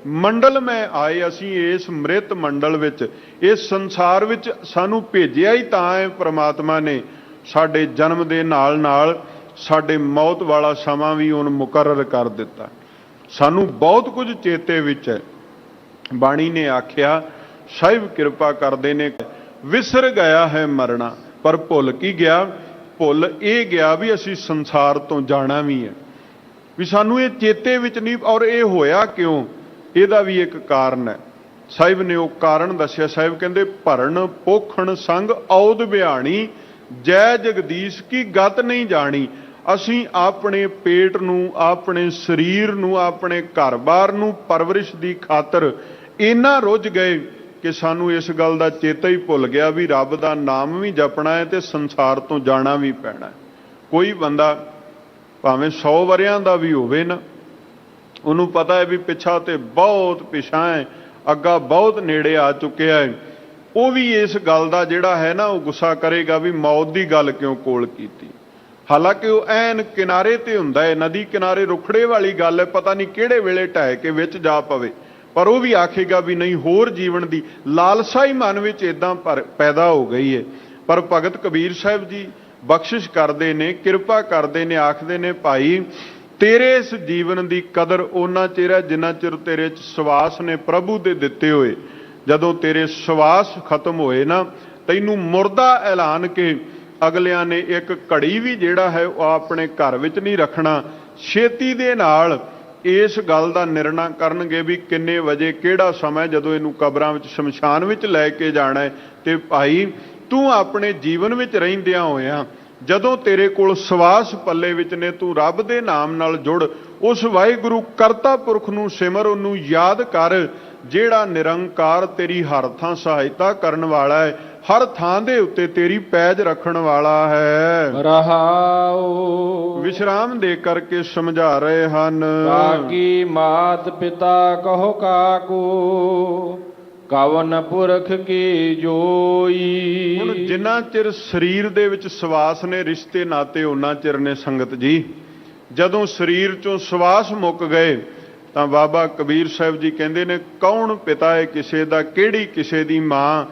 ਮੰਡਲ ਮੈਂ ਆਏ। ਅਸੀਂ ਇਸ ਮ੍ਰਿਤ ਮੰਡਲ ਵਿੱਚ, ਇਸ ਸੰਸਾਰ ਵਿੱਚ ਸਾਨੂੰ ਭੇਜਿਆ ਹੀ ਤਾਂ ਹੈ ਪ੍ਰਮਾਤਮਾ ਨੇ। ਸਾਡੇ ਜਨਮ ਦੇ ਨਾਲ ਨਾਲ ਸਾਡੇ ਮੌਤ ਵਾਲਾ ਸਮਾਂ ਵੀ ਉਹਨ ਮੁਕਰਰ ਕਰ ਦਿੱਤਾ। ਸਾਨੂੰ ਬਹੁਤ ਕੁਝ ਚੇਤੇ ਵਿੱਚ ਹੈ। ਬਾਣੀ ਨੇ ਆਖਿਆ, ਸਾਹਿਬ ਕਿਰਪਾ ਕਰਦੇ ਨੇ, ਵਿਸਰ ਗਿਆ ਹੈ ਮਰਨਾ, ਪਰ ਭੁੱਲ ਕੀ ਗਿਆ? ਭੁੱਲ ਇਹ ਗਿਆ ਵੀ ਅਸੀਂ ਸੰਸਾਰ ਤੋਂ ਜਾਣਾ ਵੀ ਹੈ, ਵੀ ਸਾਨੂੰ ਇਹ ਚੇਤੇ ਵਿੱਚ ਨਹੀਂ। ਔਰ ਇਹ ਹੋਇਆ ਕਿਉਂ? ਇਹਦਾ ਵੀ ਇੱਕ ਕਾਰਨ ਹੈ। ਸਾਹਿਬ ਨੇ ਉਹ ਕਾਰਨ ਦੱਸਿਆ। ਸਾਹਿਬ ਕਹਿੰਦੇ, ਭਰਨ ਪੋਖਣ ਸੰਗ ਔਦ ਬਿਆਣੀ, ਜੈ ਜਗਦੀਸ਼ ਕੀ ਗਤ ਨਹੀਂ ਜਾਣੀ। ਅਸੀਂ ਆਪਣੇ ਪੇਟ ਨੂੰ, ਆਪਣੇ ਸਰੀਰ ਨੂੰ, ਆਪਣੇ ਘਰ-ਬਾਰ ਨੂੰ ਪਰਵਰਿਸ਼ ਦੀ ਖਾਤਰ ਇੰਨਾ ਰੁੱਝ ਗਏ ਕਿ ਸਾਨੂੰ ਇਸ ਗੱਲ ਦਾ ਚੇਤਾ ਹੀ ਭੁੱਲ ਗਿਆ ਵੀ ਰੱਬ ਦਾ ਨਾਮ ਵੀ ਜਪਣਾ ਹੈ ਤੇ ਸੰਸਾਰ ਤੋਂ ਜਾਣਾ ਵੀ ਪੈਣਾ। ਕੋਈ ਬੰਦਾ ਭਾਵੇਂ 100 ਵਰਿਆਂ ਦਾ ਵੀ ਹੋਵੇ ਨਾ, ਉਹਨੂੰ ਪਤਾ ਹੈ ਵੀ ਪਿੱਛਾ ਤੇ ਬਹੁਤ ਪਿਛਾਂ ਹੈ, ਅੱਗਾ ਬਹੁਤ ਨੇੜੇ ਆ ਚੁੱਕਿਆ ਹੈ, ਉਹ ਵੀ ਇਸ ਗੱਲ ਦਾ ਜਿਹੜਾ ਹੈ ਨਾ ਉਹ ਗੁੱਸਾ ਕਰੇਗਾ ਵੀ ਮੌਤ ਦੀ ਗੱਲ ਕਿਉਂ ਕੋਲ ਕੀਤੀ। ਹਾਲਾਂਕਿ ਉਹ ਐਨ ਕਿਨਾਰੇ ਤੇ ਹੁੰਦਾ ਹੈ, ਨਦੀ ਕਿਨਾਰੇ ਰੁਖੜੇ ਵਾਲੀ ਗੱਲ ਹੈ, ਪਤਾ ਨਹੀਂ ਕਿਹੜੇ ਵੇਲੇ ਢਹਿ ਕੇ ਵਿੱਚ ਜਾ ਪਵੇ। ਪਰ ਉਹ ਵੀ ਆਖੇਗਾ ਵੀ ਨਹੀਂ, ਹੋਰ ਜੀਵਨ ਦੀ ਲਾਲਸਾ ਹੀ ਮਨ ਵਿੱਚ ਇਦਾਂ ਪੈਦਾ ਹੋ ਗਈ ਹੈ। ਪਰ ਭਗਤ ਕਬੀਰ ਸਾਹਿਬ ਜੀ ਬਖਸ਼ਿਸ਼ ਕਰਦੇ ਨੇ, ਕਿਰਪਾ ਕਰਦੇ ਨੇ, ਆਖਦੇ ਨੇ, ਭਾਈ ਤੇਰੇ ਇਸ ਜੀਵਨ ਦੀ ਕਦਰ ਉਹਨਾਂ ਚਿਰ ਹੈ ਜਿੰਨਾ ਚਿਰ ਤੇਰੇ 'ਚ ਸਵਾਸ ਨੇ ਪ੍ਰਭੂ ਦੇ ਦਿੱਤੇ ਹੋਏ। ਜਦੋਂ ਤੇਰੇ ਸਵਾਸ ਖਤਮ ਹੋਏ ਨਾ, ਤੈਨੂੰ ਮੁਰਦਾ ਐਲਾਨ ਕੇ ਅਗਲਿਆਂ ਨੇ ਇੱਕ ਘੜੀ ਵੀ ਜਿਹੜਾ ਹੈ ਉਹ ਆਪਣੇ ਘਰ ਵਿੱਚ ਨਹੀਂ ਰੱਖਣਾ। ਛੇਤੀ ਦੇ ਨਾਲ ਇਸ ਗੱਲ ਦਾ ਨਿਰਣਾ ਕਰਨਗੇ ਵੀ ਕਿੰਨੇ ਵਜੇ, ਕਿਹੜਾ ਸਮਾਂ, ਜਦੋਂ ਇਹਨੂੰ ਕਬਰਾਂ ਵਿੱਚ, ਸ਼ਮਸ਼ਾਨ ਵਿੱਚ ਲੈ ਕੇ ਜਾਣਾ ਹੈ। ਤੇ ਭਾਈ ਤੂੰ ਆਪਣੇ ਜੀਵਨ ਵਿੱਚ ਰਹਿੰਦਿਆਂ ਹੋਇਆਂ ਜਦੋਂ ਤੇਰੇ ਕੋਲ ਸਵਾਸ ਪੱਲੇ ਵਿੱਚ ਨੇ, ਤੂੰ ਰੱਬ ਦੇ ਨਾਮ ਨਾਲ ਜੁੜ, ਉਸ ਵਾਹਿਗੁਰੂ ਕਰਤਾ ਪੁਰਖ ਨੂੰ ਸਿਮਰ, ਉਹਨੂੰ ਯਾਦ ਕਰ ਜਿਹੜਾ ਨਿਰੰਕਾਰ ਤੇਰੀ ਹਰ ਥਾਂ ਸਹਾਇਤਾ ਕਰਨ ਵਾਲਾ ਹੈ, ਹਰ ਥਾਂ ਦੇ ਉੱਤੇ ਤੇਰੀ ਪੈਜ ਰੱਖਣ ਵਾਲਾ ਹੈ। ਰਹਾਉ ਵਿਸ਼ਰਾਮ ਦੇ ਕਰਕੇ ਸਮਝਾ ਰਹੇ ਹਨ। ਕਾਕੀ ਮਾਤ ਪਿਤਾ ਕਹੋ ਕਾਕੂ, ਕਵਨ ਪੁਰਖ ਕੀ ਜੋਈ। ਹੁਣ ਜਿੰਨਾ ਚਿਰ ਸਰੀਰ ਦੇ ਵਿੱਚ ਸਵਾਸ ਨੇ, ਰਿਸ਼ਤੇ ਨਾਤੇ ਉਹਨਾਂ ਚਿਰ ਨੇ ਸੰਗਤ ਜੀ। ਜਦੋਂ ਸਰੀਰ ਚੋਂ ਸਵਾਸ ਮੁੱਕ ਗਏ ਤਾਂ ਬਾਬਾ ਕਬੀਰ ਸਾਹਿਬ ਜੀ ਕਹਿੰਦੇ ਨੇ, ਕੌਣ ਪਿਤਾ ਹੈ ਕਿਸੇ ਦਾ, ਕਿਹੜੀ ਕਿਸੇ ਦੀ ਮਾਂ,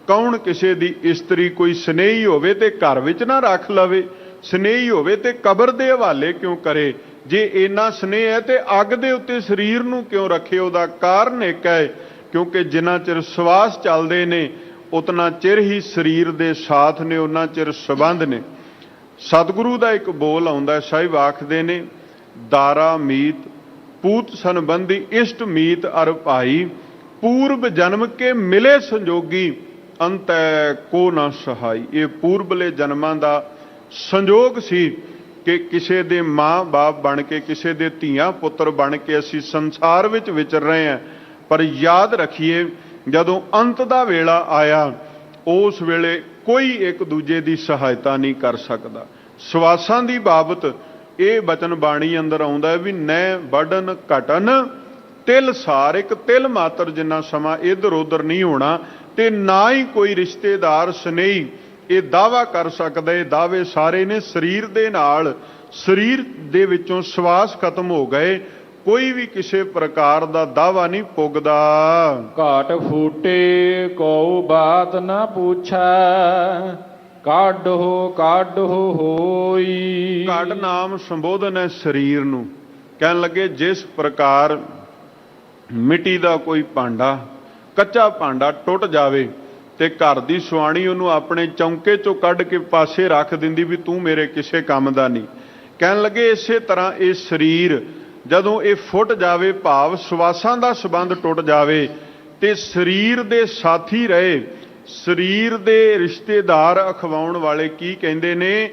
ਕੌਣ ਕਿਸੇ ਦੀ ਇਸਤਰੀ। ਕੋਈ ਸਨੇਹੀ ਹੋਵੇ ਤੇ ਘਰ ਵਿੱਚ ਨਾ ਰੱਖ ਲਵੇ, ਸਨੇਹੀ ਹੋਵੇ ਤੇ ਕਬਰ ਦੇ ਹਵਾਲੇ ਕਿਉਂ ਕਰੇ। ਜੇ ਇੰਨਾ ਸਨੇਹ ਹੈ ਤੇ ਅੱਗ ਦੇ ਉੱਤੇ ਸਰੀਰ ਨੂੰ ਕਿਉਂ ਰੱਖੇ? ਉਹਦਾ ਕਾਰਨ ਇੱਕ ਹੈ, ਕਿਉਂਕਿ ਜਿੰਨਾ ਚਿਰ ਸਵਾਸ ਚੱਲਦੇ ਨੇ ਉਤਨਾ ਚਿਰ ਹੀ ਸਰੀਰ ਦੇ ਸਾਥ ਨੇ, ਉਹਨਾਂ ਚਿਰ ਸੰਬੰਧ ਨੇ। ਸਤਿਗੁਰੂ ਦਾ ਇੱਕ ਬੋਲ ਆਉਂਦਾ, ਸਾਹਿਬ ਆਖਦੇ ਨੇ, ਦਾਰਾ ਮੀਤ ਪੂਤ ਸੰਬੰਧੀ ਇਸ਼ਟ ਮੀਤ ਅਰ ਭਾਈ, ਪੂਰਬ ਜਨਮ ਕੇ ਮਿਲੇ ਸੰਜੋਗੀ, ਅੰਤੈ ਕੋ ਨਾ ਸਹਾਈ। ਇਹ ਪੂਰਬਲੇ ਜਨਮਾਂ ਦਾ ਸੰਜੋਗ ਸੀ ਕਿ ਕਿਸੇ ਦੇ ਮਾਂ ਬਾਪ ਬਣ ਕੇ, ਕਿਸੇ ਦੇ ਧੀਆਂ ਪੁੱਤਰ ਬਣ ਕੇ ਅਸੀਂ ਸੰਸਾਰ ਵਿੱਚ ਵਿਚਰ ਰਹੇ ਹਾਂ। ਪਰ ਯਾਦ ਰੱਖੀਏ, ਜਦੋਂ ਅੰਤ ਦਾ ਵੇਲਾ ਆਇਆ, ਉਸ ਵੇਲੇ ਕੋਈ ਇੱਕ ਦੂਜੇ ਦੀ ਸਹਾਇਤਾ ਨਹੀਂ ਕਰ ਸਕਦਾ। ਸਵਾਸਾਂ ਦੀ ਬਾਬਤ ਇਹ ਬਚਨ ਬਾਣੀ ਅੰਦਰ ਆਉਂਦਾ ਹੈ ਵੀ ਨੈ ਵਢਨ ਘਟਨ ਤਿਲ ਸਾਰ, ਇੱਕ ਤਿਲ ਮਾਤਰ ਜਿੰਨਾ ਸਮਾਂ ਇੱਧਰ ਉੱਧਰ ਨਹੀਂ ਹੋਣਾ। ਤੇ ਨਾ ਹੀ ਕੋਈ ਰਿਸ਼ਤੇਦਾਰ ਸਨੇਹੀ ਇਹ ਦਾਅਵਾ ਕਰ ਸਕਦਾ। ਇਹ ਦਾਅਵੇ ਸਾਰੇ ਨੇ ਸਰੀਰ ਦੇ ਨਾਲ, ਸਰੀਰ ਦੇ ਵਿੱਚੋਂ ਸਵਾਸ ਖਤਮ ਹੋ ਗਏ, ਕੋਈ ਵੀ ਕਿਸੇ ਪ੍ਰਕਾਰ ਦਾ ਦਾਅਵਾ ਨਹੀਂ ਪੁੱਗਦਾ। ਘਾਟ ਫੂਟੇ ਕੋ ਬਾਤ ਨਾ ਪੁੱਛੈ, ਕਾਢੋ ਹੋਈ। ਘਾਟ ਨਾਮ ਸੰਬੋਧਨ ਹੈ ਸਰੀਰ ਨੂੰ। ਕਹਿਣ ਲੱਗੇ ਜਿਸ ਪ੍ਰਕਾਰ ਮਿੱਟੀ ਦਾ ਕੋਈ ਭਾਂਡਾ, ਕੱਚਾ ਭਾਂਡਾ ਟੁੱਟ ਜਾਵੇ ਤੇ ਘਰ ਦੀ ਸੁਆਣੀ ਉਹਨੂੰ ਆਪਣੇ ਚੌਂਕੇ ਚੋਂ ਕੱਢ ਕੇ ਪਾਸੇ ਰੱਖ ਦਿੰਦੀ ਵੀ ਤੂੰ ਮੇਰੇ ਕਿਸੇ ਕੰਮ ਦਾ ਨਹੀਂ। ਕਹਿਣ ਲੱਗੇ ਇਸੇ ਤਰ੍ਹਾਂ ਇਹ ਸਰੀਰ ਜਦੋਂ ਇਹ ਫੁੱਟ ਜਾਵੇ, ਭਾਵ ਸਵਾਸਾਂ ਦਾ ਸੰਬੰਧ ਟੁੱਟ ਜਾਵੇ, ਤੇ ਸਰੀਰ ਦੇ ਸਾਥੀ ਰਹੇ, ਸਰੀਰ ਦੇ ਰਿਸ਼ਤੇਦਾਰ ਅਖਵਾਉਣ ਵਾਲੇ ਕੀ ਕਹਿੰਦੇ ਨੇ,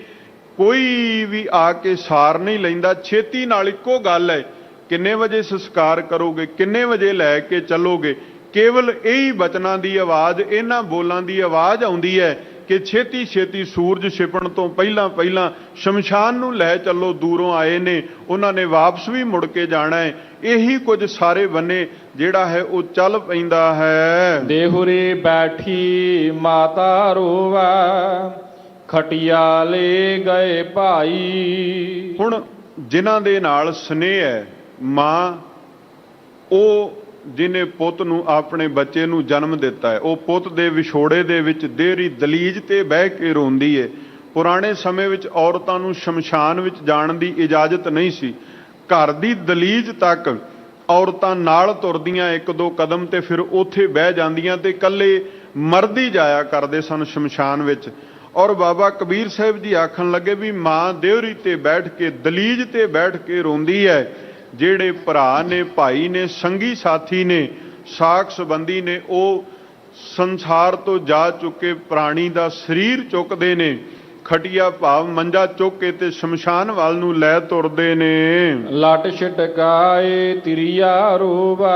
ਕੋਈ ਵੀ ਆ ਕੇ ਸਾਰ ਨਹੀਂ ਲੈਂਦਾ, ਛੇਤੀ ਨਾਲ ਇੱਕੋ ਗੱਲ ਹੈ, ਕਿੰਨੇ ਵਜੇ ਸੰਸਕਾਰ ਕਰੋਗੇ, ਕਿੰਨੇ ਵਜੇ ਲੈ ਕੇ ਚੱਲੋਗੇ। ਕੇਵਲ ਇਹੀ ਬਚਨਾਂ ਦੀ ਆਵਾਜ਼, ਇਹਨਾਂ ਬੋਲਾਂ ਦੀ ਆਵਾਜ਼ ਆਉਂਦੀ ਹੈ ਕਿ ਛੇਤੀ ਛੇਤੀ ਸੂਰਜ ਛਿਪਣ ਤੋਂ ਪਹਿਲਾਂ ਪਹਿਲਾਂ ਸ਼ਮਸ਼ਾਨ ਨੂੰ ਲੈ ਚੱਲੋ, ਦੂਰੋਂ ਆਏ ਨੇ, ਉਹਨਾਂ ਨੇ ਵਾਪਸ ਵੀ ਮੁੜ ਕੇ ਜਾਣਾ ਹੈ। ਇਹੀ ਕੁਝ ਸਾਰੇ ਬੰਨੇ ਜਿਹੜਾ ਹੈ ਉਹ ਚੱਲ ਪੈਂਦਾ ਹੈ। ਦੇਹੁਰੇ ਬੈਠੀ ਮਾਤਾ ਰੋਵਾ, ਖਟਿਆ ਲੈ ਗਏ ਭਾਈ। ਹੁਣ ਜਿਨ੍ਹਾਂ ਦੇ ਨਾਲ ਸਨੇਹ ਹੈ, ਮਾਂ ਉਹ ਜਿਹਨੇ ਪੁੱਤ ਨੂੰ, ਆਪਣੇ ਬੱਚੇ ਨੂੰ ਜਨਮ ਦਿੱਤਾ ਹੈ, ਉਹ ਪੁੱਤ ਦੇ ਵਿਛੋੜੇ ਦੇ ਵਿੱਚ ਦੇਹਰੀ ਦਲੀਜ ਤੇ ਬਹਿ ਕੇ ਰੋਂਦੀ ਹੈ। ਪੁਰਾਣੇ ਸਮੇਂ ਵਿੱਚ ਔਰਤਾਂ ਨੂੰ ਸ਼ਮਸ਼ਾਨ ਵਿੱਚ ਜਾਣ ਦੀ ਇਜਾਜ਼ਤ ਨਹੀਂ ਸੀ। ਘਰ ਦੀ ਦਲੀਜ ਤੱਕ ਔਰਤਾਂ ਨਾਲ ਤੁਰਦੀਆਂ ਇੱਕ ਦੋ ਕਦਮ ਤੇ ਫਿਰ ਉੱਥੇ ਬਹਿ ਜਾਂਦੀਆਂ ਤੇ ਇਕੱਲੇ ਮਰਦ ਹੀ ਜਾਇਆ ਕਰਦੇ ਸਨ ਸ਼ਮਸ਼ਾਨ ਵਿੱਚ। ਔਰ ਬਾਬਾ ਕਬੀਰ ਸਾਹਿਬ ਜੀ ਆਖਣ ਲੱਗੇ ਵੀ ਮਾਂ ਦੇਹਰੀ ਤੇ ਬੈਠ ਕੇ, ਦਲੀਜ ਤੇ ਬੈਠ ਕੇ ਰੋਂਦੀ ਹੈ। ਜਿਹੜੇ ਭਰਾ ਨੇ, ਭਾਈ ਨੇ, ਸੰਗੀ ਸਾਥੀ ਨੇ, ਸਾਕ ਸੰਬੰਧੀ ਨੇ, ਉਹ ਸੰਸਾਰ ਤੋਂ ਜਾ ਚੁੱਕੇ ਪ੍ਰਾਣੀ ਦਾ ਸਰੀਰ ਚੁੱਕਦੇ ਨੇ, ਖਟੀਆ ਭਾਵ ਮੰਜਾ ਚੁੱਕ ਕੇ ਤੇ ਸ਼ਮਸ਼ਾਨ ਵੱਲ ਨੂੰ ਲੈ ਤੁਰਦੇ ਨੇ। ਲਟ ਛਟਕਾਏ ਤਿਰਿਆ ਰੋਵਾ,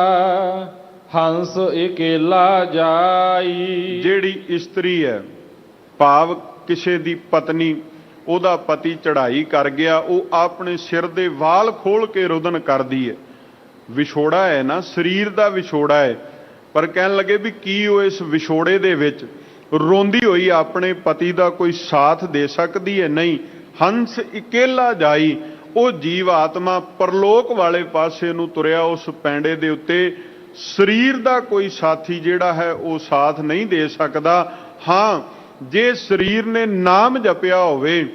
ਹੰਸ ਇਕੇਲਾ ਜਾਈ। ਜਿਹੜੀ ਇਸਤਰੀ ਹੈ, ਭਾਵ ਕਿਸੇ ਦੀ ਪਤਨੀ, ਉਹਦਾ ਪਤੀ ਚੜ੍ਹਾਈ ਕਰ ਗਿਆ, ਉਹ ਆਪਣੇ ਸਿਰ ਦੇ ਵਾਲ ਖੋਲ ਕੇ ਰੁਦਨ ਕਰਦੀ ਹੈ। ਵਿਛੋੜਾ ਹੈ ਨਾ, ਸਰੀਰ ਦਾ ਵਿਛੋੜਾ ਹੈ। ਪਰ ਕਹਿਣ ਲੱਗੇ ਵੀ ਕੀ ਉਹ ਇਸ ਵਿਛੋੜੇ ਦੇ ਵਿੱਚ ਰੋਂਦੀ ਹੋਈ ਆਪਣੇ ਪਤੀ ਦਾ ਕੋਈ ਸਾਥ ਦੇ ਸਕਦੀ ਹੈ? ਨਹੀਂ। ਹੰਸ ਇਕੇਲਾ ਜਾਈ, ਉਹ ਜੀਵ ਆਤਮਾ ਪਰਲੋਕ ਵਾਲੇ ਪਾਸੇ ਨੂੰ ਤੁਰਿਆ ਉਸ ਪੈਂਡੇ ਦੇ ਉੱਤੇ। ਸਰੀਰ ਦਾ ਕੋਈ ਸਾਥੀ ਜਿਹੜਾ ਹੈ ਉਹ ਸਾਥ ਨਹੀਂ ਦੇ ਸਕਦਾ। ਹਾਂ, ਜੇ ਸਰੀਰ ਨੇ ਨਾਮ ਜਪਿਆ ਹੋਵੇ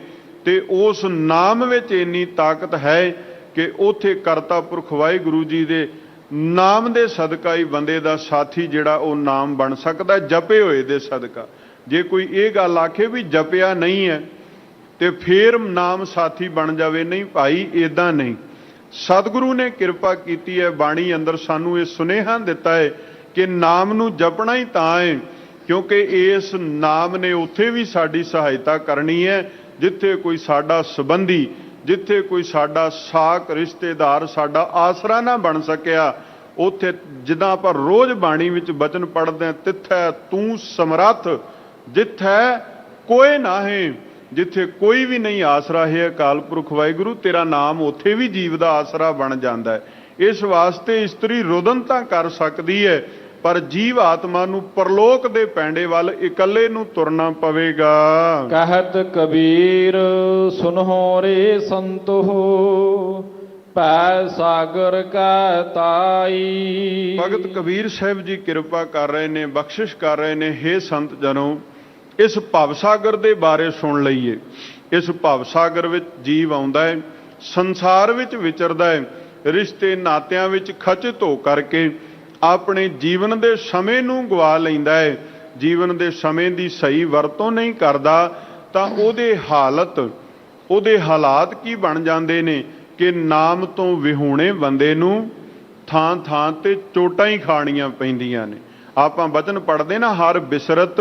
ਤੇ ਉਸ ਨਾਮ ਵਿੱਚ ਇੰਨੀ ਤਾਕਤ ਹੈ ਕਿ ਉੱਥੇ ਕਰਤਾ ਪੁਰਖ ਵਾਹਿਗੁਰੂ ਜੀ ਦੇ ਨਾਮ ਦੇ ਸਦਕਾ ਹੀ ਬੰਦੇ ਦਾ ਸਾਥੀ ਜਿਹੜਾ ਉਹ ਨਾਮ ਬਣ ਸਕਦਾ, ਜਪੇ ਹੋਏ ਦੇ ਸਦਕਾ। ਜੇ ਕੋਈ ਇਹ ਗੱਲ ਆਖੇ ਵੀ ਜਪਿਆ ਨਹੀਂ ਹੈ ਤੇ ਫੇਰ ਨਾਮ ਸਾਥੀ ਬਣ ਜਾਵੇ, ਨਹੀਂ ਭਾਈ, ਏਦਾਂ ਨਹੀਂ। ਸਤਿਗੁਰੂ ਨੇ ਕਿਰਪਾ ਕੀਤੀ ਹੈ, ਬਾਣੀ ਅੰਦਰ ਸਾਨੂੰ ਇਹ ਸੁਨੇਹਾ ਦਿੱਤਾ ਹੈ ਕਿ ਨਾਮ ਨੂੰ ਜਪਣਾ ਹੀ ਤਾਂ ਹੈ ਕਿਉਂਕਿ ਇਸ ਨਾਮ ਨੇ ਉੱਥੇ ਵੀ ਸਾਡੀ ਸਹਾਇਤਾ ਕਰਨੀ ਹੈ ਜਿੱਥੇ ਕੋਈ ਸਾਡਾ ਸੰਬੰਧੀ, ਜਿੱਥੇ ਕੋਈ ਸਾਡਾ ਸਾਕ ਰਿਸ਼ਤੇਦਾਰ ਸਾਡਾ ਆਸਰਾ ਨਾ ਬਣ ਸਕਿਆ। ਉੱਥੇ ਜਿੱਦਾਂ ਆਪਾਂ ਰੋਜ਼ ਬਾਣੀ ਵਿੱਚ ਬਚਨ ਪੜ੍ਹਦੇ ਹਾਂ, ਤਿੱਥੈ ਤੂੰ ਸਮਰੱਥ, ਜਿੱਥੈ ਕੋਈ ਨਾਹੀਂ, ਜਿੱਥੇ ਕੋਈ ਵੀ ਨਹੀਂ ਆਸਰਾ ਹੈ ਅਕਾਲ ਪੁਰਖ ਵਾਹਿਗੁਰੂ, ਤੇਰਾ ਨਾਮ ਉੱਥੇ ਵੀ ਜੀਵ ਦਾ ਆਸਰਾ ਬਣ ਜਾਂਦਾ ਹੈ। ਇਸ ਵਾਸਤੇ ਇਸਤਰੀ ਰੁਦਨ ਤਾਂ ਕਰ ਸਕਦੀ ਹੈ, ਪਰ ਜੀਵ ਆਤਮਾ ਨੂੰ ਪਰਲੋਕ ਦੇ ਪੈਂਡੇ ਵੱਲ ਇਕੱਲੇ ਨੂੰ ਤੁਰਨਾ ਪਵੇਗਾ। ਕਹਿਤ ਕਬੀਰ ਸੁਨਹੁ ਰੇ ਸੰਤੋ, ਪੈ ਸਾਗਰ ਕਾ ਤਾਈ। ਭਗਤ ਕਬੀਰ ਸਾਹਿਬ ਜੀ ਕਿਰਪਾ ਕਰ ਰਹੇ ਨੇ, ਬਖਸ਼ਿਸ਼ ਕਰ ਰਹੇ ਨੇ। ਹੇ ਸੰਤ ਜਨੋ, ਇਸ ਭਵ ਸਾਗਰ ਦੇ ਬਾਰੇ ਸੁਣ ਲਈਏ। ਇਸ ਭਵ ਸਾਗਰ ਵਿੱਚ ਜੀਵ ਆਉਂਦਾ ਹੈ, ਸੰਸਾਰ ਵਿੱਚ ਵਿਚਰਦਾ ਹੈ, ਰਿਸ਼ਤੇ ਨਾਤਿਆਂ ਵਿੱਚ ਖਚਿਤ ਹੋ ਕਰਕੇ ਆਪਣੇ ਜੀਵਨ ਦੇ ਸਮੇਂ ਨੂੰ ਗਵਾ ਲੈਂਦਾ ਹੈ। ਜੀਵਨ ਦੇ ਸਮੇਂ ਦੀ ਸਹੀ ਵਰਤੋਂ ਨਹੀਂ ਕਰਦਾ ਤਾਂ ਉਹਦੇ ਹਾਲਾਤ ਕੀ ਬਣ ਜਾਂਦੇ ਨੇ ਕਿ ਨਾਮ ਤੋਂ ਵਿਹੂਣੇ ਬੰਦੇ ਨੂੰ ਥਾਂ ਥਾਂ ਤੇ ਚੋਟਾਂ ਹੀ ਖਾਣੀਆਂ ਪੈਂਦੀਆਂ ਨੇ। ਆਪਾਂ ਬਚਨ ਪੜ੍ਹਦੇ ਨਾ, ਹਰ ਬਿਸਰਤ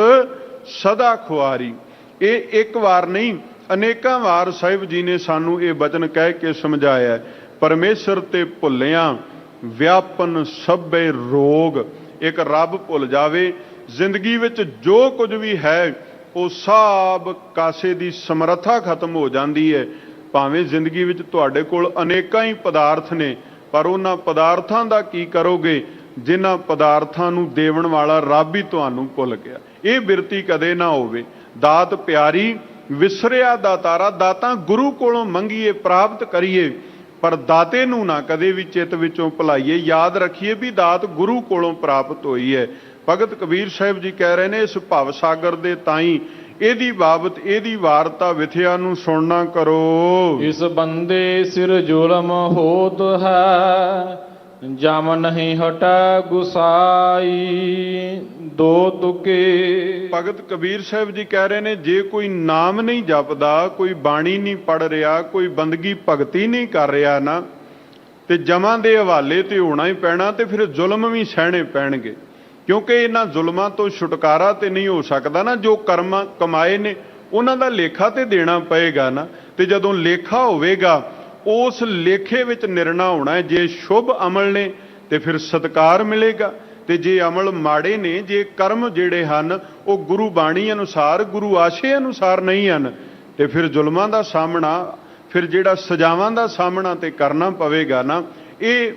ਸਦਾ ਖੁਆਰੀ। ਇਹ ਇੱਕ ਵਾਰ ਨਹੀਂ, ਅਨੇਕਾਂ ਵਾਰ ਸਾਹਿਬ ਜੀ ਨੇ ਸਾਨੂੰ ਇਹ ਬਚਨ ਕਹਿ ਕੇ ਸਮਝਾਇਆ। ਪਰਮੇਸ਼ਰ ਤੇ ਭੁੱਲਿਆਂ ਵਿਆਪਨ ਸਭੇ ਰੋਗ। ਇੱਕ ਰੱਬ ਭੁੱਲ ਜਾਵੇ, ਜ਼ਿੰਦਗੀ ਵਿੱਚ ਜੋ ਕੁਝ ਵੀ ਹੈ ਉਹ ਸਭ ਕਾਸੇ ਦੀ ਸਮਰੱਥਾ ਖਤਮ ਹੋ ਜਾਂਦੀ ਹੈ। ਭਾਵੇਂ ਜ਼ਿੰਦਗੀ ਵਿੱਚ ਤੁਹਾਡੇ ਕੋਲ ਅਨੇਕਾਂ ਹੀ ਪਦਾਰਥ ਨੇ, ਪਰ ਉਹਨਾਂ ਪਦਾਰਥਾਂ ਦਾ ਕੀ ਕਰੋਗੇ ਜਿਨ੍ਹਾਂ ਪਦਾਰਥਾਂ ਨੂੰ ਦੇਵਣ ਵਾਲਾ ਰੱਬ ਹੀ ਤੁਹਾਨੂੰ ਭੁੱਲ ਗਿਆ। ਇਹ ਬਿਰਤੀ ਕਦੇ ਨਾ ਹੋਵੇ। ਦਾਤ ਪਿਆਰੀ ਵਿਸਰਿਆ ਦਾਤਾਰਾ, ਦਾਤਾਂ ਗੁਰੂ ਕੋਲੋਂ ਮੰਗੀਏ, ਪ੍ਰਾਪਤ ਕਰੀਏ, ਪਰ ਦਾਤੇ ਨੂੰ ਨਾ ਕਦੇ ਵੀ ਚਿੱਤ ਵਿੱਚੋਂ ਭੁਲਾਈਏ। ਯਾਦ ਰੱਖੀਏ ਵੀ ਦਾਤ ਗੁਰੂ ਕੋਲੋਂ ਪ੍ਰਾਪਤ ਹੋਈ ਹੈ। ਭਗਤ ਕਬੀਰ ਸਾਹਿਬ ਜੀ ਕਹਿ ਰਹੇ ਨੇ, ਇਸ ਭਵ ਸਾਗਰ ਦੇ ਤਾਈਂ ਇਹਦੀ ਬਾਬਤ ਇਹਦੀ ਵਾਰਤਾ ਵਿਥਿਆ ਨੂੰ ਸੁਣਨਾ ਕਰੋ। ਇਸ ਬੰਦੇ ਸਿਰ ਜ਼ੁਲਮ ਹੋਤ ਹੈ, ਜਮ ਨਹੀਂ ਹਟਾ ਗੁਸਾਈ ਦੋ ਤੁਕੇ। ਭਗਤ ਕਬੀਰ ਸਾਹਿਬ ਜੀ ਕਹਿ ਰਹੇ ਨੇ, ਜੇ ਕੋਈ ਨਾਮ ਨਹੀਂ ਜਪਦਾ, ਕੋਈ ਬਾਣੀ ਨਹੀਂ ਪੜ ਰਿਹਾ, ਕੋਈ ਬੰਦਗੀ ਭਗਤੀ ਨਹੀਂ ਕਰ ਰਿਹਾ ਨਾ, ਤੇ ਜਮਾਂ ਦੇ ਹਵਾਲੇ ਤੇ ਹੋਣਾ ਹੀ ਪੈਣਾ, ਤੇ ਫਿਰ ਜ਼ੁਲਮ ਵੀ ਸਹਿਣੇ ਪੈਣਗੇ। ਕਿਉਂਕਿ ਇਹਨਾਂ ਜ਼ੁਲਮਾਂ ਤੋਂ ਛੁਟਕਾਰਾ ਤੇ ਨਹੀਂ ਹੋ ਸਕਦਾ ਨਾ। ਜੋ ਕਰਮ ਕਮਾਏ ਨੇ ਉਹਨਾਂ ਦਾ ਲੇਖਾ ਤੇ ਦੇਣਾ ਪਏਗਾ ਨਾ। ਤੇ ਜਦੋਂ ਲੇਖਾ ਹੋਵੇਗਾ, ਉਸ ਲੇਖੇ ਵਿੱਚ ਨਿਰਣਾ ਹੋਣਾ ਹੈ। ਜੇ ਸ਼ੁਭ ਅਮਲ ਨੇ ਤੇ ਫਿਰ ਸਤਿਕਾਰ ਮਿਲੇਗਾ, ਤੇ ਜੇ ਅਮਲ ਮਾੜੇ ਨੇ, ਜੇ ਕਰਮ ਜਿਹੜੇ ਹਨ ਉਹ ਗੁਰੂ ਬਾਣੀ ਅਨੁਸਾਰ, ਗੁਰੂ ਆਸ਼ੇ ਅਨੁਸਾਰ ਨਹੀਂ ਹਨ, ਤੇ ਫਿਰ ਜ਼ੁਲਮਾਂ ਦਾ ਸਾਹਮਣਾ, ਫਿਰ ਜਿਹੜਾ ਸਜ਼ਾਵਾਂ ਦਾ ਸਾਹਮਣਾ ਤੇ ਕਰਨਾ ਪਵੇਗਾ ਨਾ। ਇਹ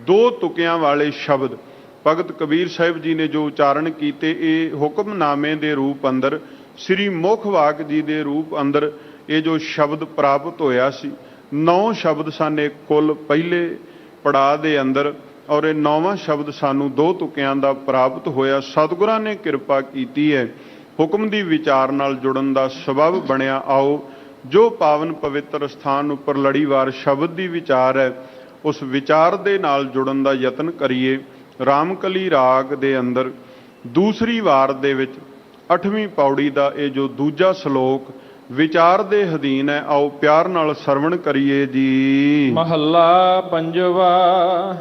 ਦੋ ਤੁਕਿਆਂ ਵਾਲੇ ਸ਼ਬਦ ਭਗਤ ਕਬੀਰ ਸਾਹਿਬ ਜੀ ਨੇ ਜੋ ਉਚਾਰਨ ਕੀਤੇ, ਇਹ ਹੁਕਮਨਾਮੇ ਦੇ ਰੂਪ ਅੰਦਰ, ਸ੍ਰੀ ਮੁਖ ਵਾਕ ਜੀ ਦੇ ਰੂਪ ਅੰਦਰ ਇਹ ਜੋ ਸ਼ਬਦ ਪ੍ਰਾਪਤ ਹੋਇਆ ਸੀ। 9 ਸ਼ਬਦ ਸਨ ਇਹ ਕੁੱਲ ਪਹਿਲੇ ਪੜਾਅ ਦੇ ਅੰਦਰ, ਔਰ ਇਹ 9ਵਾਂ ਸ਼ਬਦ ਸਾਨੂੰ ਦੋ ਤੁਕਿਆਂ ਦਾ ਪ੍ਰਾਪਤ ਹੋਇਆ। ਸਤਿਗੁਰਾਂ ਨੇ ਕਿਰਪਾ ਕੀਤੀ ਹੈ, ਹੁਕਮ ਦੀ ਵਿਚਾਰ ਨਾਲ ਜੁੜਨ ਦਾ ਸਬਬ ਬਣਿਆ। ਆਓ ਜੋ ਪਾਵਨ ਪਵਿੱਤਰ ਸਥਾਨ ਉੱਪਰ ਲੜੀਵਾਰ ਸ਼ਬਦ ਦੀ ਵਿਚਾਰ ਹੈ, ਉਸ ਵਿਚਾਰ ਦੇ ਨਾਲ ਜੁੜਨ ਦਾ ਯਤਨ ਕਰੀਏ। ਰਾਮਕਲੀ ਰਾਗ ਦੇ ਅੰਦਰ ਦੂਸਰੀ ਵਾਰ ਦੇ ਵਿੱਚ 8ਵੀਂ ਪੌੜੀ ਦਾ ਇਹ ਜੋ ਦੂਜਾ ਸ਼ਲੋਕ ਵਿਚਾਰ ਦੇ ਅਧੀਨ ਹੈ, ਆਓ ਪਿਆਰ ਨਾਲ ਸਰਵਣ ਕਰੀਏ ਜੀ। ਮਹੱਲਾ ਪੰਜਵਾ।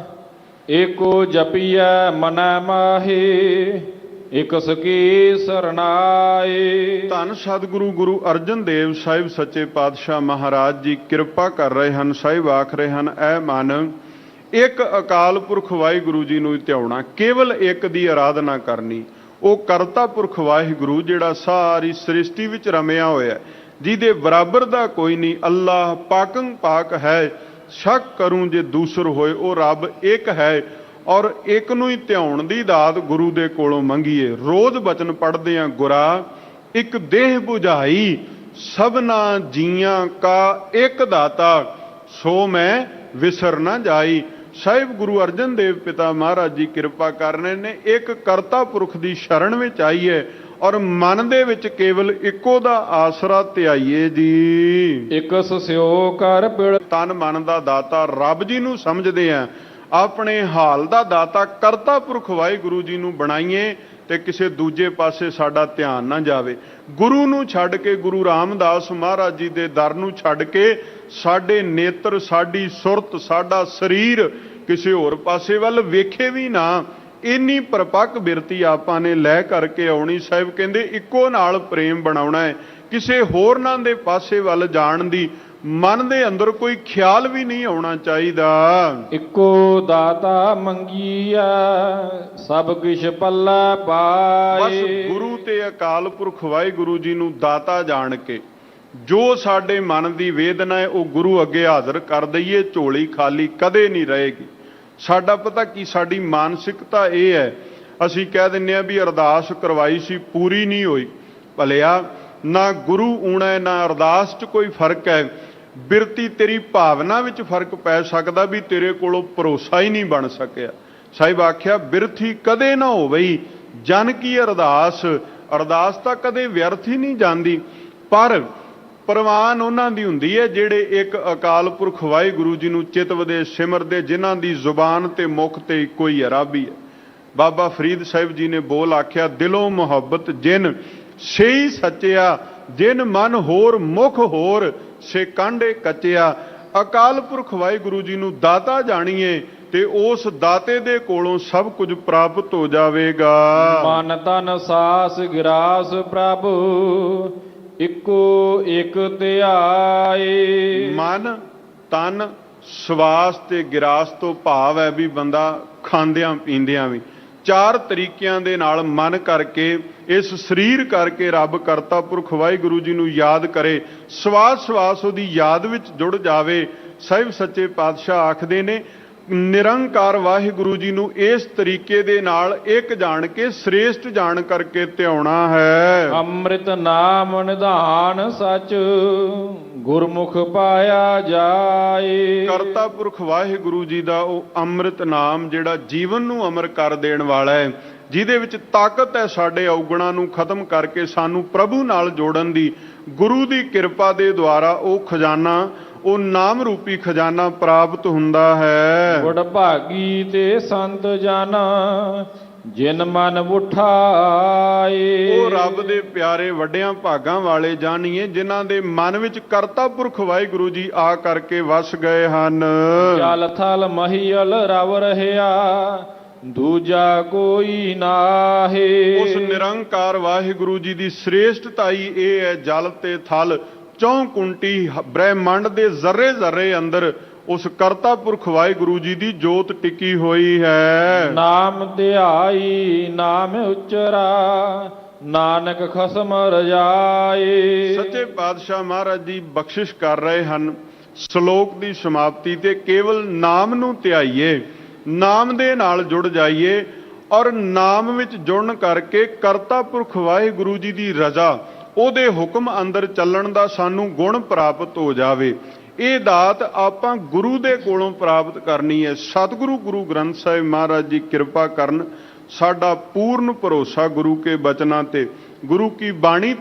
ਏਕੋ ਜਪੀਐ ਮਨੈ ਮਾਹੀ, ਇਕ ਸਕੀ ਸਰਨਾਏ। ਧੰਨ ਸਤਿਗੁਰੂ ਗੁਰੂ ਅਰਜਨ ਦੇਵ ਸਾਹਿਬ ਸੱਚੇ ਪਾਤਸ਼ਾਹ ਮਹਾਰਾਜ ਜੀ ਕਿਰਪਾ ਕਰ ਰਹੇ ਹਨ। ਸਾਹਿਬ ਆਖ ਰਹੇ ਹਨ, ਐ ਮਨ, ਇੱਕ ਅਕਾਲ ਪੁਰਖ ਵਾਹਿਗੁਰੂ ਜੀ ਨੂੰ ਧਿਆਉਣਾ, ਕੇਵਲ ਇੱਕ ਦੀ ਆਰਾਧਨਾ ਕਰਨੀ। ਉਹ ਕਰਤਾ ਪੁਰਖ ਵਾਹਿਗੁਰੂ ਜਿਹੜਾ ਸਾਰੀ ਸ੍ਰਿਸ਼ਟੀ ਵਿੱਚ ਰਮਿਆ ਹੋਇਆ, ਜਿਹਦੇ ਬਰਾਬਰ ਦਾ ਕੋਈ ਨਹੀਂ। ਅੱਲਾਹ ਪਾਕੰ ਪਾਕ ਹੈ, ਸ਼ੱਕ ਕਰੂੰ ਜੇ ਦੂਸਰ ਹੋਏ। ਉਹ ਰੱਬ ਇੱਕ ਹੈ, ਔਰ ਇੱਕ ਨੂੰ ਹੀ ਧਿਆਉਣ ਦੀ ਦਾਤ ਗੁਰੂ ਦੇ ਕੋਲੋਂ ਮੰਗੀਏ। ਰੋਜ਼ ਬਚਨ ਪੜ੍ਹਦੇ ਆਂ, ਗੁਰਾ ਇੱਕ ਦੇਹ 부ਝਾਈ, ਸਭਨਾ ਜੀਆਂ ਕਾ ਇੱਕ ਦਾਤਾ, ਸੋ ਮੈਂ ਵਿਸਰ ਨਾ ਜਾਈ। ਸਾਹਿਬ ਗੁਰੂ ਅਰਜਨ ਦੇਵ ਪਿਤਾ ਮਹਾਰਾਜ ਜੀ ਕਿਰਪਾ ਕਰ ਰਹੇ ਨੇ, ਇੱਕ ਕਰਤਾ ਪੁਰਖ ਦੀ ਸ਼ਰਨ ਵਿੱਚ ਆਈਏ, ਔਰ ਮਨ ਦੇ ਵਿੱਚ ਕੇਵਲ ਇੱਕੋ ਦਾ ਆਸਰਾ ਧਿਆਈਏ ਜੀ। ਇਕ ਸਿਓ ਕਰ ਪਿੜ। ਤਨ ਮਨ ਦਾ ਦਾਤਾ ਰੱਬ ਜੀ ਨੂੰ ਸਮਝਦੇ ਆ, ਆਪਣੇ ਹਾਲ ਦਾ ਦਾਤਾ ਕਰਤਾ ਪੁਰਖ ਵਾਹਿਗੁਰੂ ਜੀ ਨੂੰ ਬਣਾਈਏ, ਤੇ ਕਿਸੇ ਦੂਜੇ ਪਾਸੇ ਸਾਡਾ ਧਿਆਨ ਨਾ ਜਾਵੇ। ਗੁਰੂ ਨੂੰ ਛੱਡ ਕੇ, ਗੁਰੂ ਰਾਮਦਾਸ ਮਹਾਰਾਜ ਜੀ ਦੇ ਦਰ ਨੂੰ ਛੱਡ ਕੇ ਸਾਡੇ ਨੇਤਰ, ਸਾਡੀ ਸੁਰਤ, ਸਾਡਾ ਸਰੀਰ ਕਿਸੇ ਹੋਰ ਪਾਸੇ ਵੱਲ ਵੇਖੇ ਵੀ ਨਾ। ਇੰਨੀ ਪਰਪੱਕ ਬਿਰਤੀ ਆਪਾਂ ਨੇ ਲੈ ਕਰਕੇ ਆਉਣੀ। ਸਾਹਿਬ ਕਹਿੰਦੇ ਇੱਕੋ ਨਾਲ ਪ੍ਰੇਮ ਬਣਾਉਣਾ ਹੈ, ਕਿਸੇ ਹੋਰਨਾਂ ਦੇ ਪਾਸੇ ਵੱਲ ਜਾਣ ਦੀ ਮਨ ਦੇ ਅੰਦਰ ਕੋਈ ਖਿਆਲ ਵੀ ਨਹੀਂ ਆਉਣਾ ਚਾਹੀਦਾ। ਇੱਕੋ ਦਾਤਾ ਮੰਗੀਆ, ਸਭ ਕੁਛ ਪੱਲਾ ਪਾਏ। ਬਸ ਗੁਰੂ ਤੇ ਅਕਾਲ ਪੁਰਖ ਵਾਹਿਗੁਰੂ ਜੀ ਨੂੰ ਦਾਤਾ ਜਾਣ ਕੇ ਜੋ ਸਾਡੇ ਮਨ ਦੀ ਵੇਦਨਾ ਹੈ ਉਹ ਗੁਰੂ ਅੱਗੇ ਹਾਜ਼ਰ ਕਰ ਦਈਏ। ਝੋਲੀ ਖਾਲੀ ਕਦੇ ਨਹੀਂ ਰਹੇਗੀ। ਸਾਡਾ ਪਤਾ ਕੀ, ਸਾਡੀ ਮਾਨਸਿਕਤਾ ਇਹ ਹੈ, ਅਸੀਂ ਕਹਿ ਦਿੰਦੇ ਹਾਂ ਵੀ ਅਰਦਾਸ ਕਰਵਾਈ ਸੀ, ਪੂਰੀ ਨਹੀਂ ਹੋਈ। ਭਲਿਆ ਨਾ ਗੁਰੂ ਊਣਾ ਨਾ ਅਰਦਾਸ 'ਚ ਕੋਈ ਫਰਕ ਹੈ। ਬਿਰਤੀ ਤੇਰੀ ਭਾਵਨਾ ਵਿੱਚ ਫਰਕ ਪੈ ਸਕਦਾ ਵੀ ਤੇਰੇ ਕੋਲੋਂ ਭਰੋਸਾ ਹੀ ਨਹੀਂ ਬਣ ਸਕਿਆ। ਸਾਹਿਬ ਆਖਿਆ, ਬਿਰਥੀ ਕਦੇ ਨਾ ਹੋਵਈ ਜਨ ਕੀ ਅਰਦਾਸ। ਅਰਦਾਸ ਤਾਂ ਕਦੇ ਵਿਅਰਥ ਹੀ ਨਹੀਂ ਜਾਂਦੀ, ਪਰ ਪ੍ਰਵਾਨ ਉਹਨਾਂ ਦੀ ਹੁੰਦੀ ਹੈ ਜਿਹੜੇ ਇੱਕ ਅਕਾਲ ਪੁਰਖ ਵਾਹਿਗੁਰੂ ਜੀ ਨੂੰ ਚਿਤਵਦੇ, ਸਿਮਰਦੇ, ਜਿਨ੍ਹਾਂ ਦੀ ਜ਼ੁਬਾਨ ਤੇ ਮੁਖ ਤੇ ਇੱਕੋ ਹੀ ਅਰਾਬੀ ਹੈ। ਬਾਬਾ ਫਰੀਦ ਸਾਹਿਬ ਜੀ ਨੇ ਬੋਲ ਆਖਿਆ, ਦਿਲੋਂ ਮੁਹੱਬਤ ਜਿਨ ਸਹੀ ਸੱਚਿਆ, ਜਿਨ ਮਨ ਹੋਰ ਮੁਖ ਹੋਰ, ਸੇ ਕਾਂਢੇ ਕੱਚਿਆ। ਅਕਾਲ ਪੁਰਖ ਵਾਹਿਗੁਰੂ ਜੀ ਨੂੰ ਦਾਤਾ ਜਾਣੀਏ ਤੇ ਉਸ ਦਾਤੇ ਦੇ ਕੋਲੋਂ ਸਭ ਕੁਝ ਪ੍ਰਾਪਤ ਹੋ ਜਾਵੇਗਾ। ਮਨ ਤਨ ਸਾਸ ਗਿਰਾਸ ਪ੍ਰਭ, ਇੱਕੋ ਇੱਕ ਧਿਆਏ। ਮਨ ਤਨ ਸਵਾਸ ਤੇ ਗਿਰਾਸ ਤੋਂ ਭਾਵ ਹੈ ਵੀ ਬੰਦਾ ਖਾਂਦਿਆਂ ਪੀਂਦਿਆਂ ਵੀ 4 ਤਰੀਕਿਆਂ ਦੇ ਨਾਲ ਮਨ ਕਰਕੇ, ਇਸ ਸਰੀਰ ਕਰਕੇ ਰੱਬ ਕਰਤਾ ਪੁਰਖ ਵਾਹਿਗੁਰੂ ਜੀ ਨੂੰ ਯਾਦ ਕਰੇ। ਸਵਾਸ ਸਵਾਸ ਉਹਦੀ ਯਾਦ ਵਿੱਚ ਜੁੜ ਜਾਵੇ। ਸਾਹਿਬ ਸੱਚੇ ਪਾਤਸ਼ਾਹ ਆਖਦੇ ਨੇ, ਨਿਰੰਕਾਰ ਵਾਹਿਗੁਰੂ ਜੀ ਨੂੰ ਇਸ ਤਰੀਕੇ ਦੇ ਨਾਲ ਇੱਕ ਜਾਣ ਕੇ, ਸ੍ਰੇਸ਼ਟ ਜਾਣ ਕਰਕੇ ਧਿਆਉਣਾ ਹੈ। ਅੰਮ੍ਰਿਤ ਨਾਮ ਨਿਧਾਨ ਸਚ, ਗੁਰਮੁਖ ਪਾਇਆ ਜਾਏ। ਕਰਤਾ ਪੁਰਖ ਵਾਹਿਗੁਰੂ ਜੀ ਦਾ ਉਹ ਅੰਮ੍ਰਿਤ ਨਾਮ ਜਿਹੜਾ ਜੀਵਨ ਨੂੰ ਅਮਰ ਕਰ ਦੇਣ ਵਾਲਾ ਹੈ, ਜਿਹਦੇ ਵਿੱਚ ਤਾਕਤ ਹੈ ਸਾਡੇ ਔਗਣਾਂ ਨੂੰ ਖਤਮ ਕਰਕੇ ਸਾਨੂੰ ਪ੍ਰਭੂ ਨਾਲ ਜੋੜਨ ਦੀ। ਗੁਰੂ ਦੀ ਕਿਰਪਾ ਦੇ ਦੁਆਰਾ ਉਹ ਖਜ਼ਾਨਾ, ਉਹ ਨਾਮ ਰੂਪੀ ਖਜ਼ਾਨਾ ਪ੍ਰਾਪਤ ਹੁੰਦਾ ਹੈ। ਗੁੜ ਭਾਗੀ ਤੇ ਸੰਤ ਜਨ ਜਿਨ ਮਨ ਉਠਾਏ। ਉਹ ਰੱਬ ਦੇ ਪਿਆਰੇ ਵੱਡਿਆਂ ਭਾਗਾਂ ਵਾਲੇ ਜਾਣੀਏ ਜਿਨ੍ਹਾਂ ਦੇ ਮਨ ਵਿੱਚ ਕਰਤਾ ਪੁਰਖ ਵਾਹਿਗੁਰੂ ਜੀ ਆ ਕਰਕੇ ਵਸ ਗਏ ਹਨ। ਜਲ ਥਲ ਮਹੀਲ ਰਵ ਰਹਿਆ ਦੂਜਾ ਕੋਈ ਨਾਹੀ। ਉਸ ਨਿਰੰਕਾਰ ਵਾਹਿਗੁਰੂ ਜੀ ਦੀ ਸ੍ਰੇਸ਼ਟਤਾਈ ਇਹ ਹੈ, ਜਲ ਤੇ ਥਲ ਚੌਂ ਕੁੰਟੀ ਬ੍ਰਹਿਮੰਡ ਦੇ ਜ਼ਰਰੇ ਜ਼ਰਰੇ ਅੰਦਰ ਉਸ ਕਰਤਾ ਪੁਰਖ ਵਾਹਿਗੁਰੂ ਜੀ ਦੀ ਜੋਤ ਟਿਕੀ ਹੋਈ ਹੈ। ਨਾਮ ਧਿਆਈ ਨਾਮ ਉਚਰਾ ਨਾਨਕ ਖਸਮ ਰਜਾਏ। ਸੱਚੇ ਪਾਤਸ਼ਾਹ ਮਹਾਰਾਜ ਜੀ ਬਖਸ਼ਿਸ਼ ਕਰ ਰਹੇ ਹਨ ਸ਼ਲੋਕ ਦੀ ਸਮਾਪਤੀ ਤੇ, ਕੇਵਲ ਨਾਮ ਨੂੰ ਧਿਆਈਏ, ਨਾਮ ਦੇ ਨਾਲ ਜੁੜ ਜਾਈਏ ਔਰ ਨਾਮ ਵਿੱਚ ਜੁੜਨ ਕਰਕੇ ਕਰਤਾ ਪੁਰਖ ਵਾਹਿਗੁਰੂ ਜੀ ਦੀ ਰਜ਼ਾ, ਉਹਦੇ ਹੁਕਮ ਅੰਦਰ ਚੱਲਣ ਦਾ ਸਾਨੂੰ ਗੁਣ ਪ੍ਰਾਪਤ ਹੋ ਜਾਵੇ। ਇਹ ਦਾਤ ਆਪਾਂ ਗੁਰੂ ਦੇ ਕੋਲੋਂ ਪ੍ਰਾਪਤ ਕਰਨੀ ਹੈ। ਸਤਿਗੁਰੂ ਗੁਰੂ ਗ੍ਰੰਥ ਸਾਹਿਬ ਮਹਾਰਾਜ ਜੀ ਕਿਰਪਾ ਕਰਨ। ਸਾਡਾ ਪੂਰਨ ਭਰੋਸਾ ਗੁਰੂ ਕੇ ਬਚਨਾਂ ਤੇ, ਗੁਰੂ ਕੀ ਬਾਣੀ